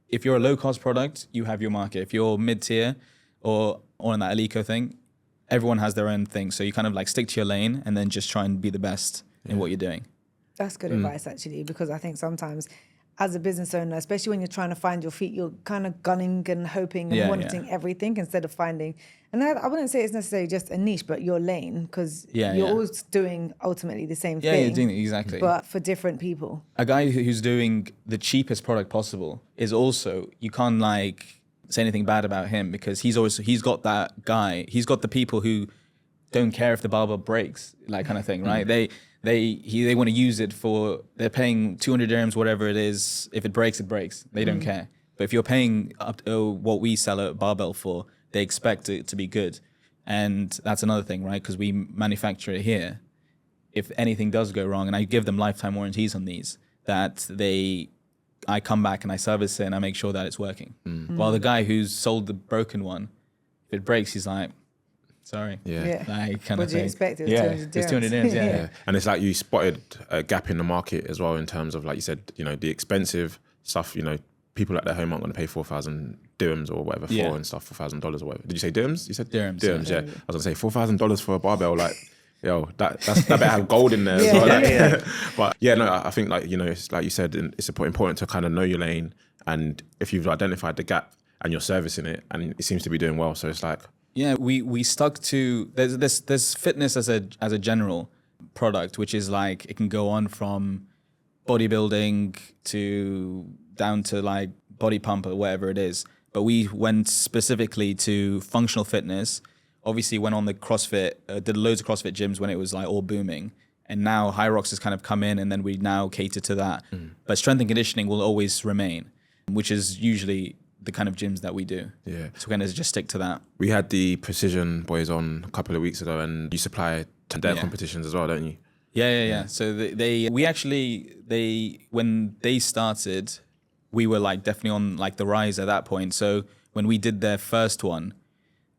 if you're a low cost product, you have your market. If you're mid tier or on that Alico thing, everyone has their own thing. So you kind of like stick to your lane and then just try and be the best in what you're doing. That's good advice, actually, because I think sometimes as a business owner, especially when you're trying to find your feet, you're kind of gunning and hoping and wanting everything instead of finding. And I wouldn't say it's necessarily just a niche, but your lane, because you're always doing ultimately the same thing. Yeah, you're doing it exactly. But for different people. A guy who's doing the cheapest product possible is also, you can't like say anything bad about him, because he's got that guy. He's got the people who don't care if the barbell breaks, like kind of thing, right? They want to use it for, they're paying 200 dirhams, whatever it is. If it breaks, it breaks. They don't care. But if you're paying up to what we sell a barbell for, they expect it to be good. And that's another thing, right? Because we manufacture it here. If anything does go wrong, and I give them lifetime warranties on these, I come back and I service it and I make sure that it's working. While the guy who's sold the broken one, if it breaks, he's like, sorry. Yeah. Like, kind What of do you thing. expect? It was Yeah, 200 it's 200 dirhams, yeah. And it's like you spotted a gap in the market as well in terms of, like you said, the expensive stuff, people at their home aren't going to pay 4,000 dirhams or whatever for and stuff, $4,000 or whatever. Did you say dirhams? You said dirhams. Dirhams, yeah. I was going to say $4,000 for a barbell, like, yo, that better have gold in there as well. But yeah, no, I think it's like you said, it's important to kind of know your lane, and if you've identified the gap and you're servicing it and it seems to be doing well, so it's like, yeah, we stuck to, there's fitness as a general product, which is like, it can go on from bodybuilding down to like body pump or whatever it is. But we went specifically to functional fitness. Obviously went on the CrossFit, did loads of CrossFit gyms when it was like all booming. And now High Rocks has kind of come in, and then we now cater to that. But strength and conditioning will always remain, which is usually the kind of gyms that we do. Yeah. So we're going to just stick to that. we had the Precision boys on a couple of weeks ago, and you supply to their competitions as well, don't you? Yeah. So when they started, we were like definitely on like the rise at that point. So when we did their first one,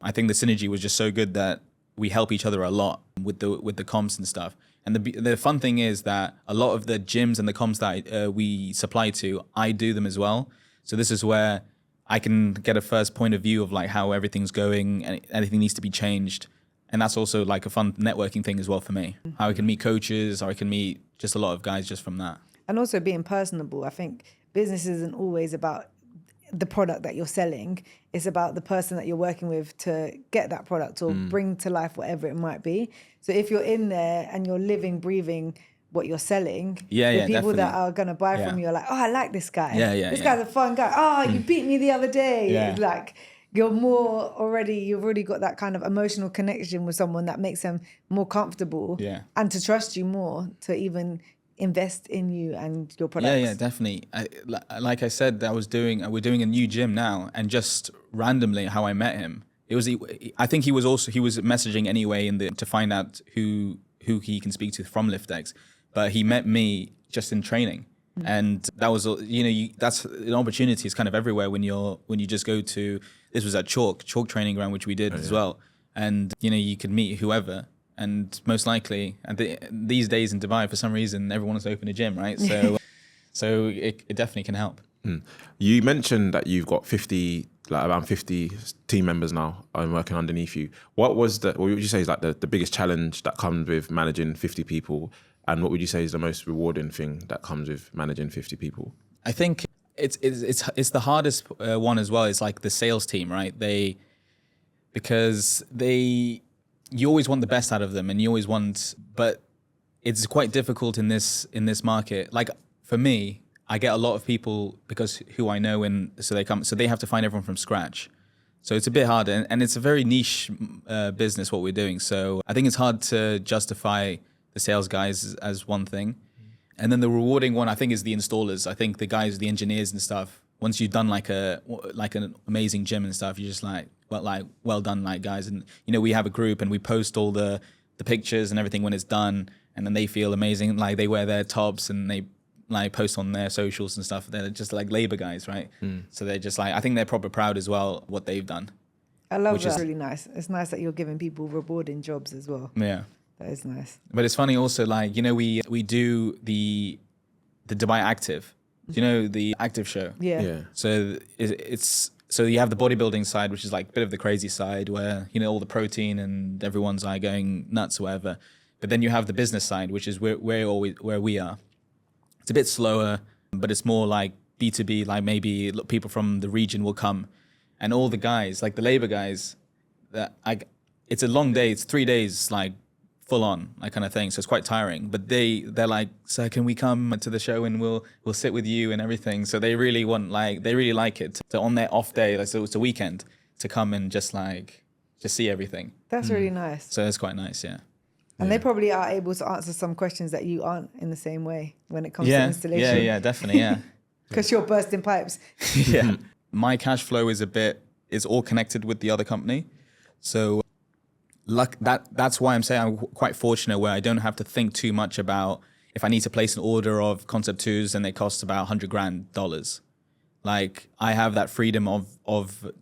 I think the synergy was just so good that we help each other a lot with the comps and stuff. And the fun thing is that a lot of the gyms and the comps that we supply to, I do them as well. So this is where I can get a first point of view of like how everything's going and anything needs to be changed. And that's also like a fun networking thing as well for me. How I can meet coaches, or I can meet just a lot of guys just from that. And also being personable. I think business isn't always about the product that you're selling. It's about the person that you're working with to get that product or bring to life whatever it might be. So if you're in there and you're living, breathing what you're selling, the people definitely. that are going to buy from you are like, oh, I like this guy. This guy's a fun guy. Oh, you beat me the other day. Yeah. It's like you've already got that kind of emotional connection with someone that makes them more comfortable and to trust you more to even invest in you and your products. Yeah, definitely. Like I said, we're doing a new gym now, and just randomly how I met him. I think he was messaging anyway to find out who he can speak to from Liftdex, but he met me just in training. And that was, that's an opportunity. It's kind of everywhere when you just go to, this was at Chalk training ground, which we did as well. And, you could meet whoever. And most likely, these days in Dubai, for some reason, everyone wants to open a gym, right? So it definitely can help. You mentioned that you've got 50 like around 50 team members now are working underneath you. What would you say is like the biggest challenge that comes with managing 50 people? And what would you say is the most rewarding thing that comes with managing 50 people? I think it's the hardest one as well. It's like the sales team, right? You always want the best out of them, and you always want, but it's quite difficult in this market. Like for me, I get a lot of people because who I know, and so they have to find everyone from scratch. So it's a bit hard, and it's a very niche business what we're doing. So I think it's hard to justify the sales guys as one thing. And then the rewarding one, I think, is the installers. I think the guys, the engineers and stuff, once you've done like an amazing gym and stuff, you're just like, well done, like guys. And, you know, we have a group and we post all the pictures and everything when it's done. And then they feel amazing. Like they wear their tops and they like post on their socials and stuff. They're just like labor guys, right? So they're just like, I think they're proper proud as well, what they've done. I love that. It's really nice. It's nice that you're giving people rewarding jobs as well. Yeah. That is nice. But it's funny also, like, you know, we do the Dubai Active. Do you know the Active show? Yeah. So so you have the bodybuilding side, which is like a bit of the crazy side where, you know, all the protein and everyone's like going nuts or whatever. But then you have the business side, which is where we are. It's a bit slower, but it's more like B2B, like maybe people from the region will come and all the guys, like the labor guys, it's a long day. It's 3 days, like, full on, like kind of thing. So it's quite tiring, but they're like, sir, can we come to the show and we'll sit with you and everything. So they really like it to on their off day, like, so it's a weekend, to come and just see everything. That's really nice. So it's quite nice, yeah. And they probably are able to answer some questions that you aren't in the same way when it comes to installation. Yeah, definitely, yeah. Because you're bursting pipes. Yeah. My cash flow is all connected with the other company. So that's why I'm saying I'm quite fortunate where I don't have to think too much about if I need to place an order of Concept 2s and they cost about $100,000. Like I have that freedom of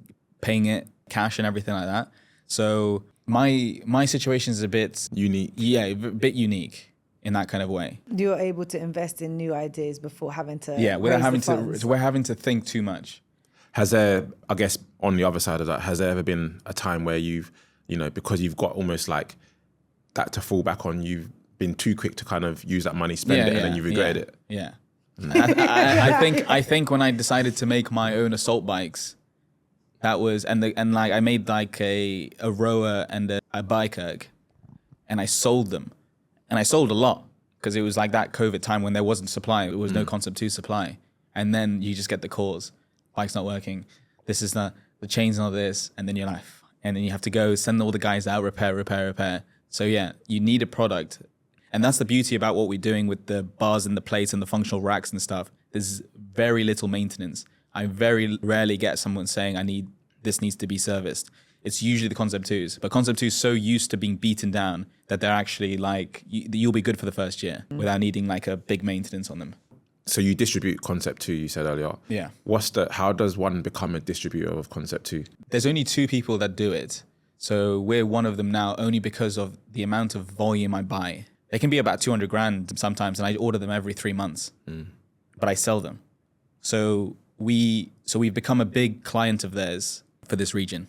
paying it cash and everything like that. So my situation is a bit unique. Yeah, a bit unique in that kind of way. You're able to invest in new ideas before having to without we're having to think too much. Has there, I guess, on the other side of that, has there ever been a time where you've, you know, because you've got almost like that to fall back on, you've been too quick to kind of use that money, spend it, and then you regretted it? Yeah. I think when I decided to make my own assault bikes, that was I made like a rower and a bike erg, and I sold them, and I sold a lot because it was like that COVID time when there wasn't supply, there was no Concept 2 supply, and then you just get the calls, bike's not working, this is not the chain's not this, and then you're like. And then you have to go send all the guys out, repair. So yeah, you need a product. And that's the beauty about what we're doing with the bars and the plates and the functional racks and stuff. There's very little maintenance. I very rarely get someone saying, this needs to be serviced. It's usually the Concept 2s. But Concept 2 is so used to being beaten down that they're actually like, you'll be good for the first year without needing like a big maintenance on them. So you distribute Concept 2, you said earlier. Yeah. How does one become a distributor of Concept 2? There's only 2 people that do it. So we're one of them now only because of the amount of volume I buy. They can be about 200 grand sometimes, and I order them every 3 months. But I sell them. So we've become a big client of theirs for this region.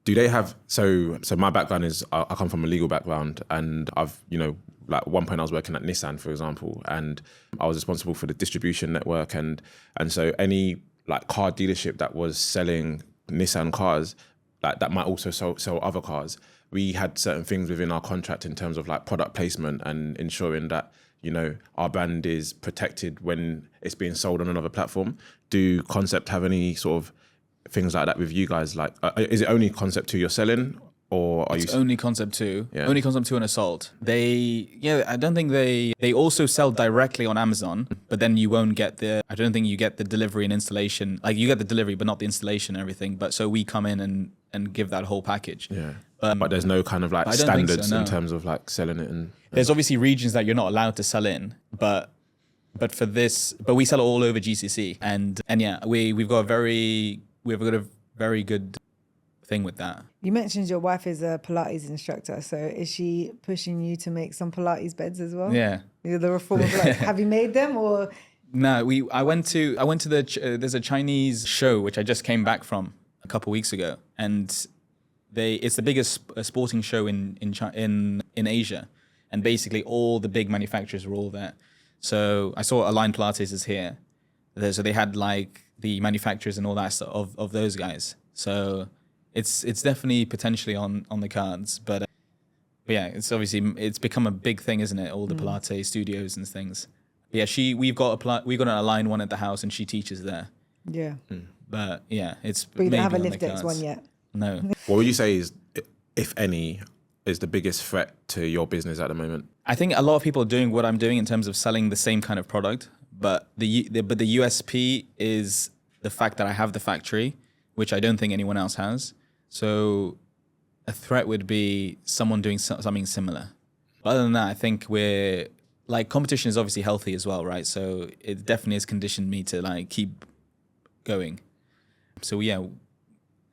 Do they have, so my background is, I come from a legal background, and I've, you know, like at one point I was working at Nissan, for example, and I was responsible for the distribution network. And so any like car dealership that was selling Nissan cars, like that might also sell other cars. We had certain things within our contract in terms of like product placement and ensuring that, you know, our brand is protected when it's being sold on another platform. Do Concept have any sort of things like that with you guys? Like, is it only Concept 2 you're selling? Or are it's you only Concept 2? Yeah. Only Concept 2 and Assault. I don't think they also sell directly on Amazon, but then you won't get I don't think you get the delivery and installation. Like you get the delivery, but not the installation and everything. But so we come in and give that whole package. Yeah. But there's no kind of like standards in terms of like selling it. And there's obviously regions that you're not allowed to sell in, but we sell it all over GCC. And yeah, we've got a very good thing with that. You mentioned your wife is a Pilates instructor, so is she pushing you to make some Pilates beds as well? Yeah. The reform of like, have you made them or? No, I went to there's a Chinese show which I just came back from a couple weeks ago, and it's the biggest sporting show in Asia, and basically all the big manufacturers were all there. So I saw Align Pilates is here, so they had like the manufacturers and all that stuff of those guys. So it's definitely potentially on the cards, but yeah, it's become a big thing, isn't it? All the Pilates studios and things. Yeah, we've got an Align one at the house, and she teaches there. Yeah. But yeah, But you don't have a maybe on the Liftdex one cards. yet. No. What would you say is, if any, is the biggest threat to your business at the moment? I think a lot of people are doing what I'm doing in terms of selling the same kind of product, but the USP is the fact that I have the factory, which I don't think anyone else has. So a threat would be someone doing something similar. But other than that, I think competition is obviously healthy as well, right? So it definitely has conditioned me to like keep going. So yeah,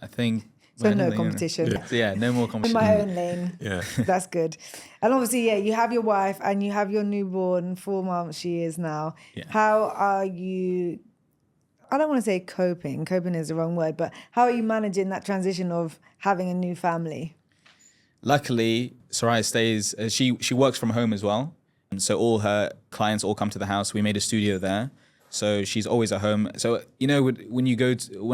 I think. So no competition. So yeah, no more In competition. my own lane. Yeah. That's good. And obviously, yeah, you have your wife and you have your newborn, 4 months she is now. Yeah. How are you, I don't want to say coping is the wrong word, but how are you managing that transition of having a new family? Luckily, Soraya stays, she works from home as well. And so all her clients all come to the house. We made a studio there. So she's always at home. So, you know, when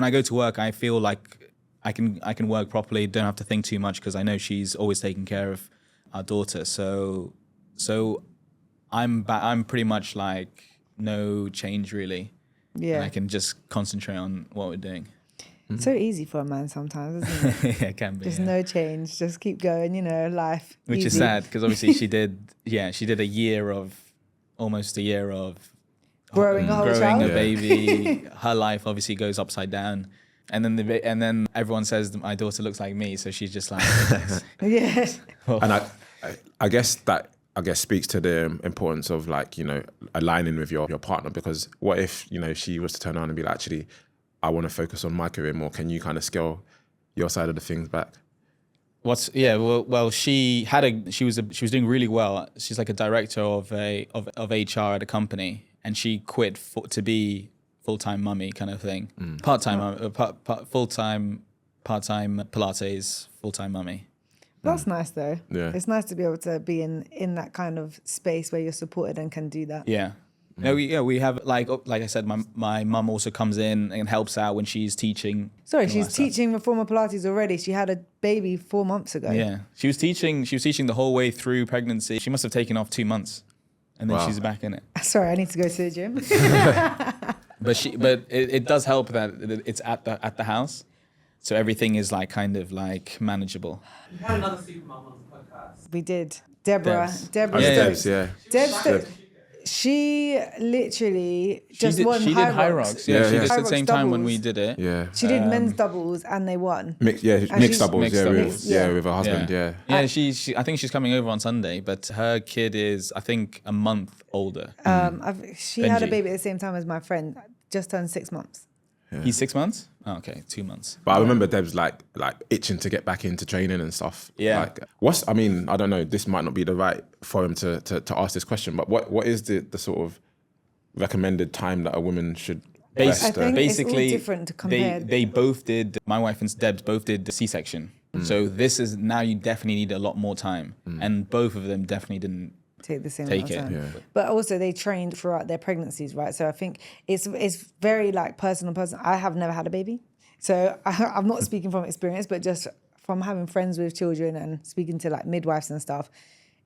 I go to work, I feel like I can work properly, don't have to think too much because I know she's always taking care of our daughter. So I'm pretty much like no change really. Yeah. And I can just concentrate on what we're doing. So easy for a man sometimes, isn't it? Yeah, it can be. Just yeah. no change, just keep going, life. Which is easy. sad because obviously she did almost a year of Growing a whole growing child. a baby. Her life obviously goes upside down. And then everyone says that my daughter looks like me, so she's just like, Yeah. And I guess speaks to the importance of aligning with your partner, because what if she was to turn around and be like, actually, I want to focus on my career more. Can you kind of scale your side of the things back? She was doing really well. She's like a director of HR at a company, and she quit to be full-time mummy kind of thing. Part-time full-time part-time Pilates, full-time mummy. That's nice though. Yeah. It's nice to be able to be in that kind of space where you're supported and can do that. Yeah. No, we have like I said, my mum also comes in and helps out when she's teaching. Sorry, and all she's that stuff. teaching Reformer Pilates already. She had a baby 4 months ago. Yeah, she was teaching the whole way through pregnancy. She must have taken off 2 months, and then Wow. she's back in it. Sorry, I need to go to the gym. But it does help that it's at the house, so everything is like kind of like manageable. We had another supermom on the podcast. We did. Deborah. Debs. Deborah Yeah, Stokes. Yeah. Deb Stokes. She literally just won She did High Rocks. Yeah, Yeah, she yeah. did High at the same Rocks time when we doubles. did it. Yeah. She did men's doubles and they won. Mixed And mixed she's- doubles, Mixed yeah, doubles. with her husband, yeah. Yeah, she I think she's coming over on Sunday, but her kid is I think a month older. She had a Benji. baby at the same time as my friend, just turned 6 months. He's 6 months? Oh, okay, 2 months. But I remember Deb's like itching to get back into training and stuff. Yeah. I don't know, this might not be the right forum to ask this question, but what is the sort of recommended time that a woman should rest? I think it's all different to compare. They both did, my wife and Deb's both did the C-section. So this is, now you definitely need a lot more time. And both of them definitely didn't Take the same take amount of it. time. Yeah. But also they trained throughout their pregnancies, right? So I think it's very like personal. I have never had a baby. So I'm not speaking from experience, but just from having friends with children and speaking to like midwives and stuff.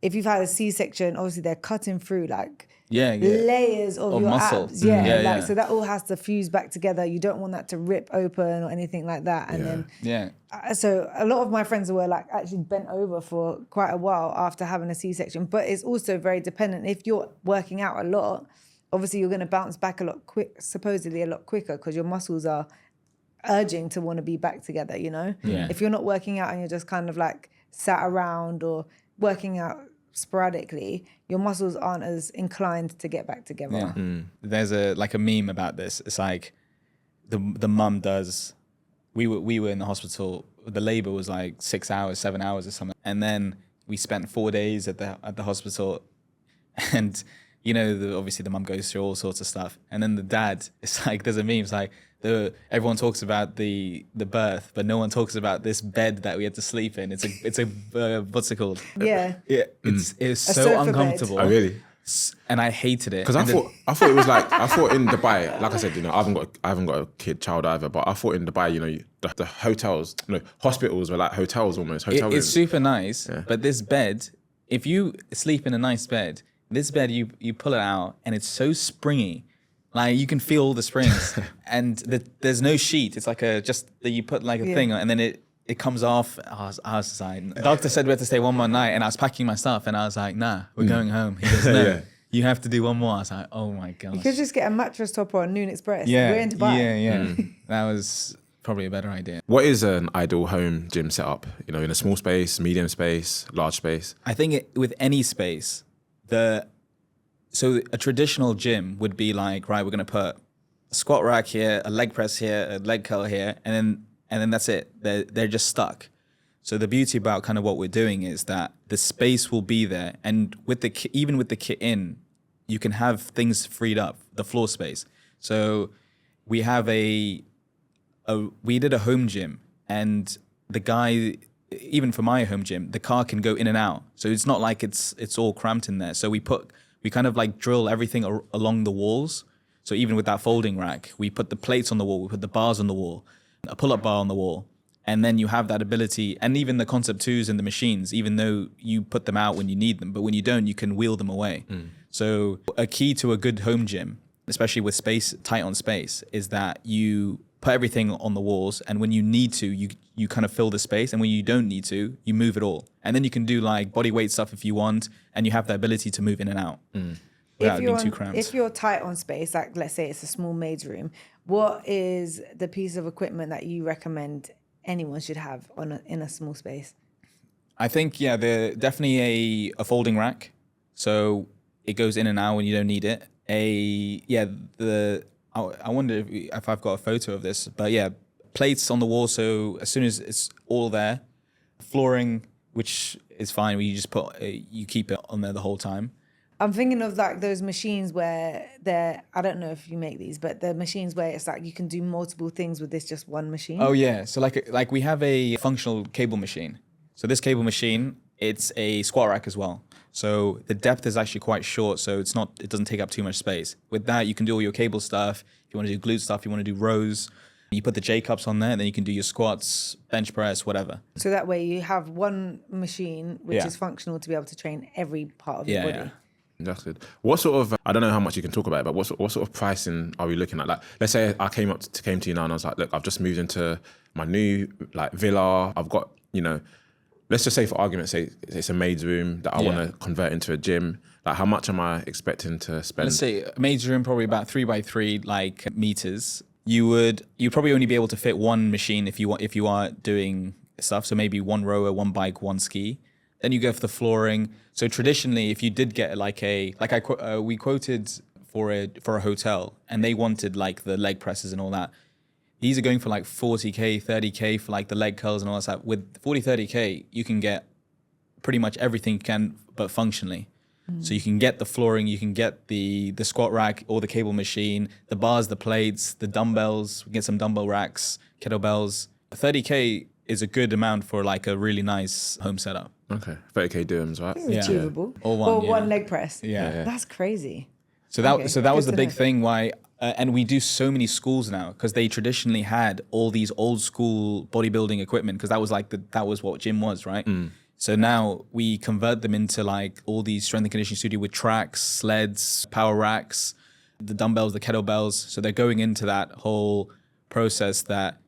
If you've had a C-section, obviously they're cutting through like layers of your muscle. abs. Yeah, Yeah, like, yeah. so that all has to fuse back together. You don't want that to rip open or anything like that. And then Yeah. so a lot of my friends were like actually bent over for quite a while after having a C-section, but it's also very dependent. If you're working out a lot, obviously you're going to bounce back supposedly a lot quicker because your muscles are urging to want to be back together, Yeah. If you're not working out and you're just kind of like sat around or working out sporadically, your muscles aren't as inclined to get back together. Yeah. There's a meme about this. It's like the mum does. We were in the hospital. The labor was like 6 hours, 7 hours or something, and then we spent 4 days at the hospital, and obviously the mum goes through all sorts of stuff, and then the dad. It's like there's a meme. It's like everyone talks about the birth, but no one talks about this bed that we had to sleep in. It's a what's it called? Yeah. Yeah, it's A so sofa bed. uncomfortable. Oh, really? And I hated it. Because I thought it was like, I thought in Dubai, like I said, I haven't got a child either, but I thought in Dubai, the hotels, hospitals were like hotels almost. Hotel It's rooms. super nice, but this bed, if you sleep in a nice bed, this bed you pull it out and it's so springy, like you can feel all the springs, and there's no sheet. It's like you put like a thing and then it comes off. I was just like, the doctor said we had to stay one more night, and I was packing my stuff, and I was like, nah, we're going home. He goes, no, you have to do one more. I was like, oh my gosh. You could just get a mattress top or a Noon Express. Yeah, We're in Dubai. yeah. That was probably a better idea. What is an ideal home gym setup? In a small space, medium space, large space? I think with any space, so a traditional gym would be like, right, we're going to put a squat rack here, a leg press here, a leg curl here, and then that's it. They're just stuck. So the beauty about kind of what we're doing is that the space will be there, and even with the kit in, you can have things freed up, the floor space. So we have we did a home gym, and the guy, even for my home gym, the car can go in and out. So it's not like it's all cramped in there. So we kind of like drill everything along the walls. So even with that folding rack, we put the plates on the wall, we put the bars on the wall, a pull-up bar on the wall. And then you have that ability, and even the Concept 2s and the machines, even though you put them out when you need them, but when you don't, you can wheel them away. So a key to a good home gym, especially with space, tight on space, is that you put everything on the walls, and when you need to, you kind of fill the space, and when you don't need to, you move it all. And then you can do like body weight stuff if you want, and you have the ability to move in and out without being too cramped. If you're tight on space, like let's say it's a small maid's room, what is the piece of equipment that you recommend anyone should have in a small space? I think, they're definitely a folding rack. So it goes in and out when you don't need it. I wonder if I've got a photo of this, but plates on the wall. So as soon as it's all there, flooring, which is fine, where you just you keep it on there the whole time. I'm thinking of like those machines where I don't know if you make these, but the machines where it's like you can do multiple things with this just one machine. Oh yeah, so like we have a functional cable machine. So this cable machine, it's a squat rack as well. So the depth is actually quite short, so it doesn't take up too much space. With that, you can do all your cable stuff. If you want to do glute stuff, you want to do rows, you put the J cups on there, and then you can do your squats, bench press, whatever. So that way you have one machine which is functional to be able to train every part of your body. Yeah. That's good. What sort of, I don't know how much you can talk about it, but what sort of pricing are we looking at? Like, let's say I came to you now and I was like, look, I've just moved into my new villa. I've got, let's just say for argument's sake, it's a maid's room that I want to convert into a gym. Like, how much am I expecting to spend? Let's say a maid's room, probably about 3x3 meters. You'd probably only be able to fit one machine if you are doing stuff. So maybe one rower, one bike, one ski. Then you go for the flooring. So traditionally, if you did get we quoted for a hotel, and they wanted like the leg presses and all that. These are going for like 40K, 30K for like the leg curls and all that stuff. With 40, 30K, you can get pretty much everything you can, but functionally. So you can get the flooring, you can get the squat rack or the cable machine, the bars, the plates, the dumbbells. We get some dumbbell racks, kettlebells. 30K is a good amount for like a really nice home setup. Okay, 30K dirhams, right? It's achievable. Or one leg press. Yeah. That's crazy. So that was good the to big know. thing why, and we do so many schools now because they traditionally had all these old school bodybuilding equipment because that was what gym was, right? So now we convert them into like all these strength and conditioning studio with tracks, sleds, power racks, the dumbbells, the kettlebells. So they're going into that whole process that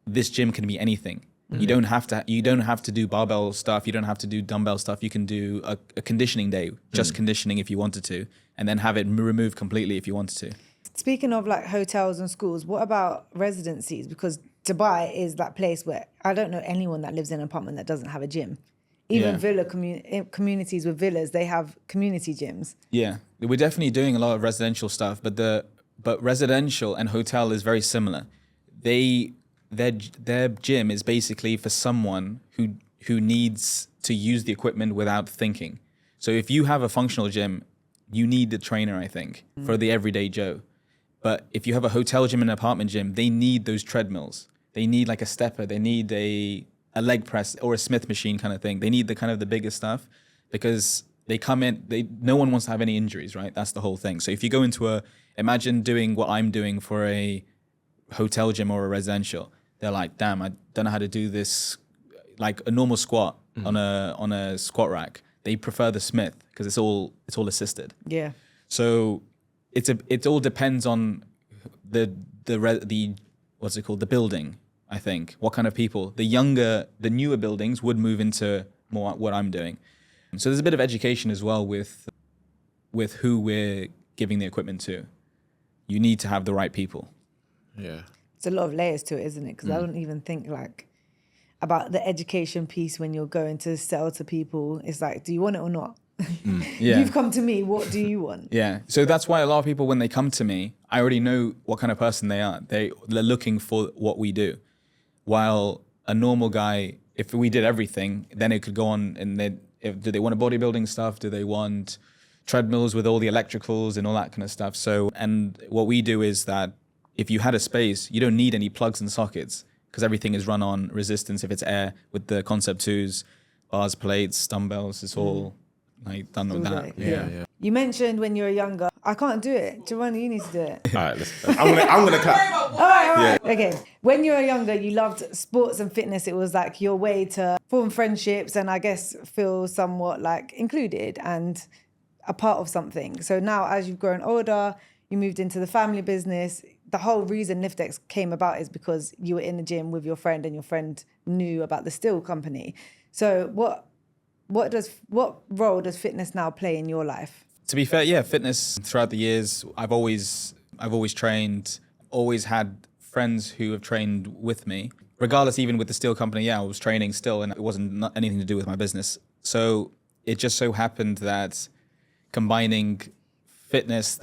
this gym can be anything. You don't have to do barbell stuff. You don't have to do dumbbell stuff. You can do a conditioning day, just conditioning if you wanted to, and then have it removed completely if you wanted to. Speaking of like hotels and schools, what about residencies? Because Dubai is that place where I don't know anyone that lives in an apartment that doesn't have a gym. Even villa communities with villas, they have community gyms. Yeah, we're definitely doing a lot of residential stuff, but residential and hotel is very similar. Their gym is basically for someone who needs to use the equipment without thinking. So if you have a functional gym, you need the trainer, I think, for the everyday Joe. But if you have a hotel gym and an apartment gym, they need those treadmills. They need like a stepper. They need a leg press or a Smith machine kind of thing. They need the kind of the bigger stuff because they come in, no one wants to have any injuries, right? That's the whole thing. So if you go into imagine doing what I'm doing for a hotel gym or a residential, they're like, damn, I don't know how to do this, like a normal squat on a squat rack. They prefer the Smith because it's all assisted. Yeah. So it all depends on the what's it called, the building. I think what kind of people. The newer buildings would move into more what I'm doing. So there's a bit of education as well with who we're giving the equipment to. You need to have the right people. Yeah. It's a lot of layers to it, isn't it? Because I don't even think like about the education piece when you're going to sell to people. It's like, do you want it or not? Yeah. You've come to me. What do you want? Yeah. So that's why a lot of people, when they come to me, I already know what kind of person they are. They're looking for what we do. While a normal guy, if we did everything, then it could go on and do they want a bodybuilding stuff? Do they want treadmills with all the electricals and all that kind of stuff? So, and what we do is that if you had a space, you don't need any plugs and sockets because everything is run on resistance if it's air with the Concept 2s, bars, plates, dumbbells. It's all like done with that. Yeah. You mentioned when you were younger, I can't do it. Giovanni, you need to do it. All right, listen. I'm gonna clap. All right. Okay. When you were younger, you loved sports and fitness. It was like your way to form friendships and I guess feel somewhat like included and a part of something. So now as you've grown older, you moved into the family business. The whole reason Liftdex came about is because you were in the gym with your friend and your friend knew about the steel company. So what role does fitness now play in your life? To be fair, yeah, fitness throughout the years, I've always trained, always had friends who have trained with me. Regardless, even with the steel company, yeah, I was training still and it wasn't anything to do with my business. So it just so happened that combining fitness,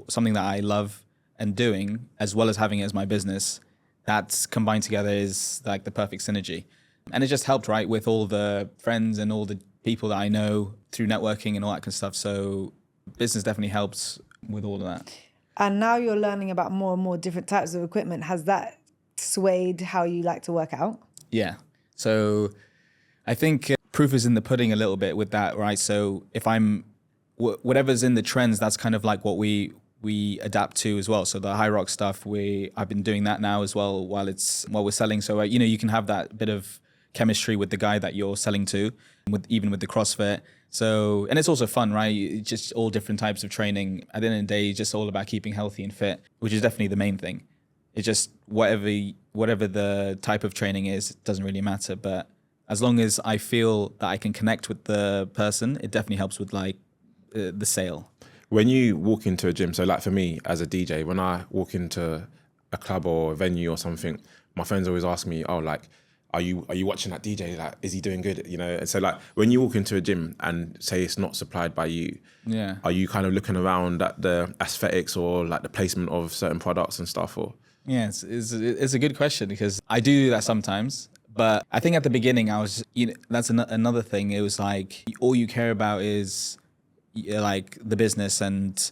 something that I love and doing, as well as having it as my business, that's combined together is like the perfect synergy. And it just helped, right, with all the friends and all the people that I know through networking and all that kind of stuff. So business definitely helps with all of that. And now you're learning about more and more different types of equipment. Has that swayed how you like to work out? Yeah. So I think proof is in the pudding a little bit with that, right? So if whatever's in the trends, that's kind of like what we adapt to as well. So the high rock stuff, I've been doing that now as well while we're selling. So you can have that bit of chemistry with the guy that you're selling to, even with the CrossFit. So, and it's also fun, right? It's just all different types of training. At the end of the day, it's just all about keeping healthy and fit, which is definitely the main thing. It's just whatever the type of training is, it doesn't really matter. But as long as I feel that I can connect with the person, it definitely helps with like the sale. When you walk into a gym, so like for me as a DJ, when I walk into a club or a venue or something, my friends always ask me, oh, like, are you watching that DJ? Like, is he doing good? And so like when you walk into a gym and say it's not supplied by you, yeah, are you kind of looking around at the aesthetics or like the placement of certain products and stuff? Or yeah, it's a good question because I do that sometimes. But I think at the beginning I was, that's another thing. It was like all you care about is like the business and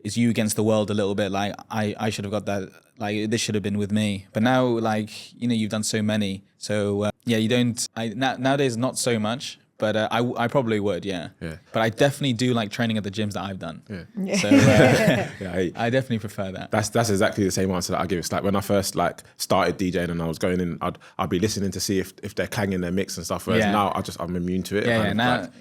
it's you against the world a little bit. Like I should have got that. Like this should have been with me. But now, like you've done so many. So yeah, you don't. Nowadays not so much. But I probably would, yeah. But I definitely do like training at the gyms that I've done. Yeah. So I definitely prefer that. That's exactly the same answer that I give. It's like when I first like started DJing and I was going in, I'd be listening to see if they're clanging their mix and stuff. Whereas now I'm immune to it.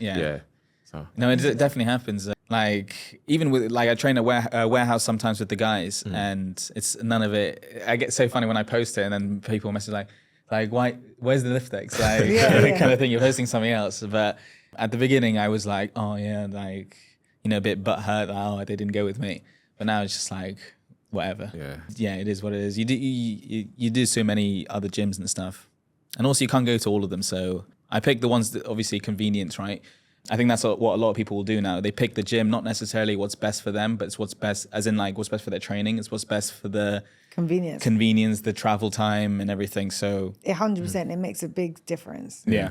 Yeah. So. No, it definitely happens. Like even with like I train at warehouse sometimes with the guys, and it's none of it. I get so funny when I post it, and then people message like why? Where's the Liftdex? Like kind of thing. You're posting something else. But at the beginning, I was like, oh yeah, like a bit butthurt. Oh, they didn't go with me. But now it's just like whatever. Yeah, it is what it is. You do so many other gyms and stuff, and also you can't go to all of them. So I picked the ones that obviously convenience, right? I think that's what a lot of people will do now. They pick the gym, not necessarily what's best for them, but it's what's best, as in like what's best for their training. It's what's best for the convenience, the travel time and everything. So 100%, it makes a big difference. Yeah.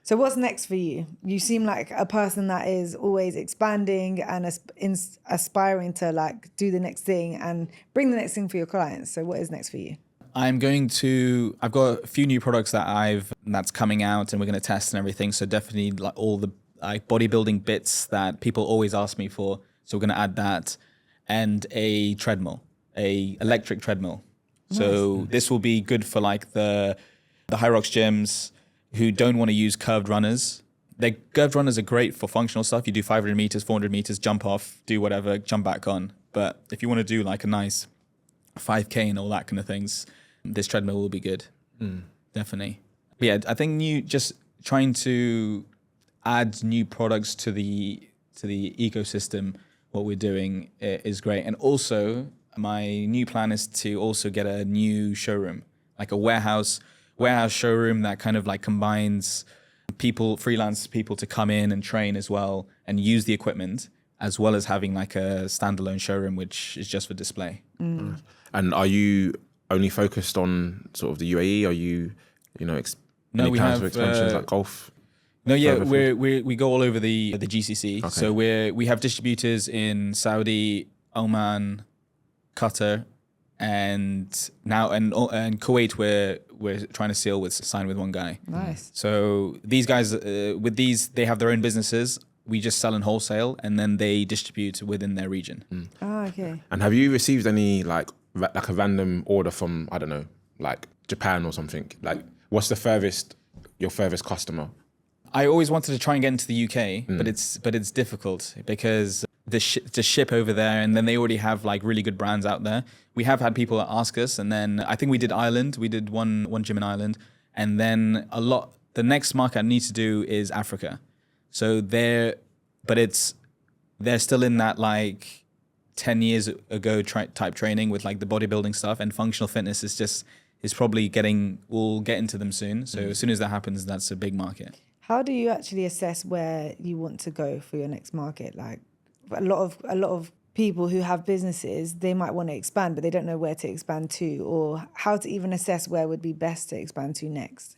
So what's next for you? You seem like a person that is always expanding and aspiring to like do the next thing and bring the next thing for your clients. So what is next for you? I've got a few new products that's coming out and we're going to test and everything. So definitely like all the like bodybuilding bits that people always ask me for. So we're going to add that, and a electric treadmill. Nice. So this will be good for like the High Rocks gyms who don't want to use curved runners. Curved runners are great for functional stuff. You do 500 meters, 400 meters, jump off, do whatever, jump back on. But if you want to do like a nice 5K and all that kind of things, this treadmill will be good. Definitely. But yeah, I think just trying to add new products to the ecosystem, what we're doing is great. And also my new plan is to also get a new showroom, like a warehouse showroom that kind of like combines freelance people to come in and train as well and use the equipment, as well as having like a standalone showroom, which is just for display. And are you only focused on sort of the UAE? Are you, any plans for expansions like golf? No, yeah, we go all over the GCC. Okay. So we have distributors in Saudi, Oman, Qatar, and Kuwait. We're trying to sign with one guy. Nice. So these guys, they have their own businesses. We just sell in wholesale, and then they distribute within their region. Oh, okay. And have you received any like a random order from, I don't know, like Japan or something? Like, what's your furthest customer? I always wanted to try and get into the UK, but it's difficult because to ship over there, and then they already have like really good brands out there. We have had people ask us, and then I think we did Ireland. We did one gym in Ireland, and then the next market I need to do is Africa. So they're still in that like 10 years ago type training with like the bodybuilding stuff, and functional fitness is probably we'll get into them soon. So as soon as that happens, that's a big market. How do you actually assess where you want to go for your next market? Like a lot of people who have businesses, they might want to expand, but they don't know where to expand to, or how to even assess where would be best to expand to next.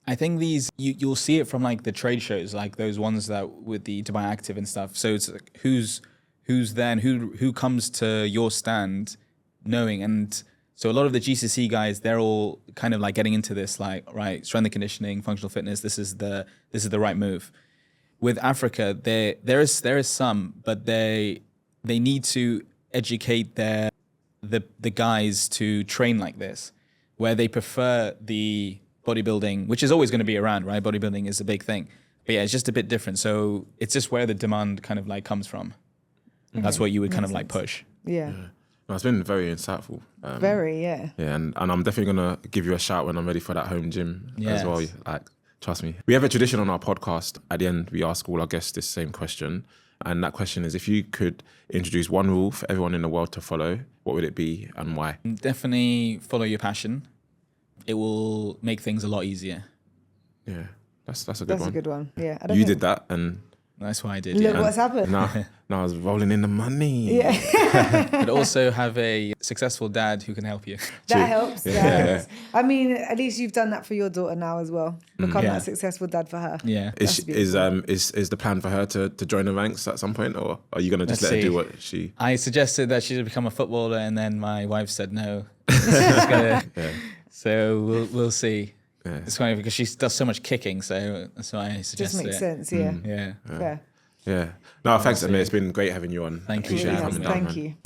I think you'll see it from like the trade shows, like those ones that with the Dubai Active and stuff. So it's like who's there and who comes to your stand knowing. And so a lot of the GCC guys, they're all kind of like getting into this, like, right, strength and conditioning, functional fitness, this is the right move. With Africa, there is some, but they need to educate the guys to train like this, where they prefer the bodybuilding, which is always going to be around, right? Bodybuilding is a big thing. But yeah, it's just a bit different. So it's just where the demand kind of like comes from. That's what you would kind of like push. Yeah. No, it's been very insightful. Very, yeah. Yeah, and I'm definitely going to give you a shout when I'm ready for that home gym as well. Like, trust me. We have a tradition on our podcast. At the end, we ask all our guests this same question. And that question is, if you could introduce one rule for everyone in the world to follow, what would it be and why? Definitely follow your passion. It will make things a lot easier. Yeah, that's a good one. That's a good one, yeah. You did that, and that's what I did. Look what's happened. Now I was rolling in the money. Yeah. But also have a successful dad who can help you. That helps. That helps. I mean, at least you've done that for your daughter now as well. Become that successful dad for her. Yeah. Is the plan for her to join the ranks at some point, or are you gonna just let her do what she? I suggested that she should become a footballer, and then my wife said no. So we'll see. Yeah. It's funny because she does so much kicking, so that's why I suggested it. Just makes sense, yeah. Yeah. Fair. Yeah. No, thanks, Aamir. It's been great having you on. Thank you. Appreciate you coming down. Thank you.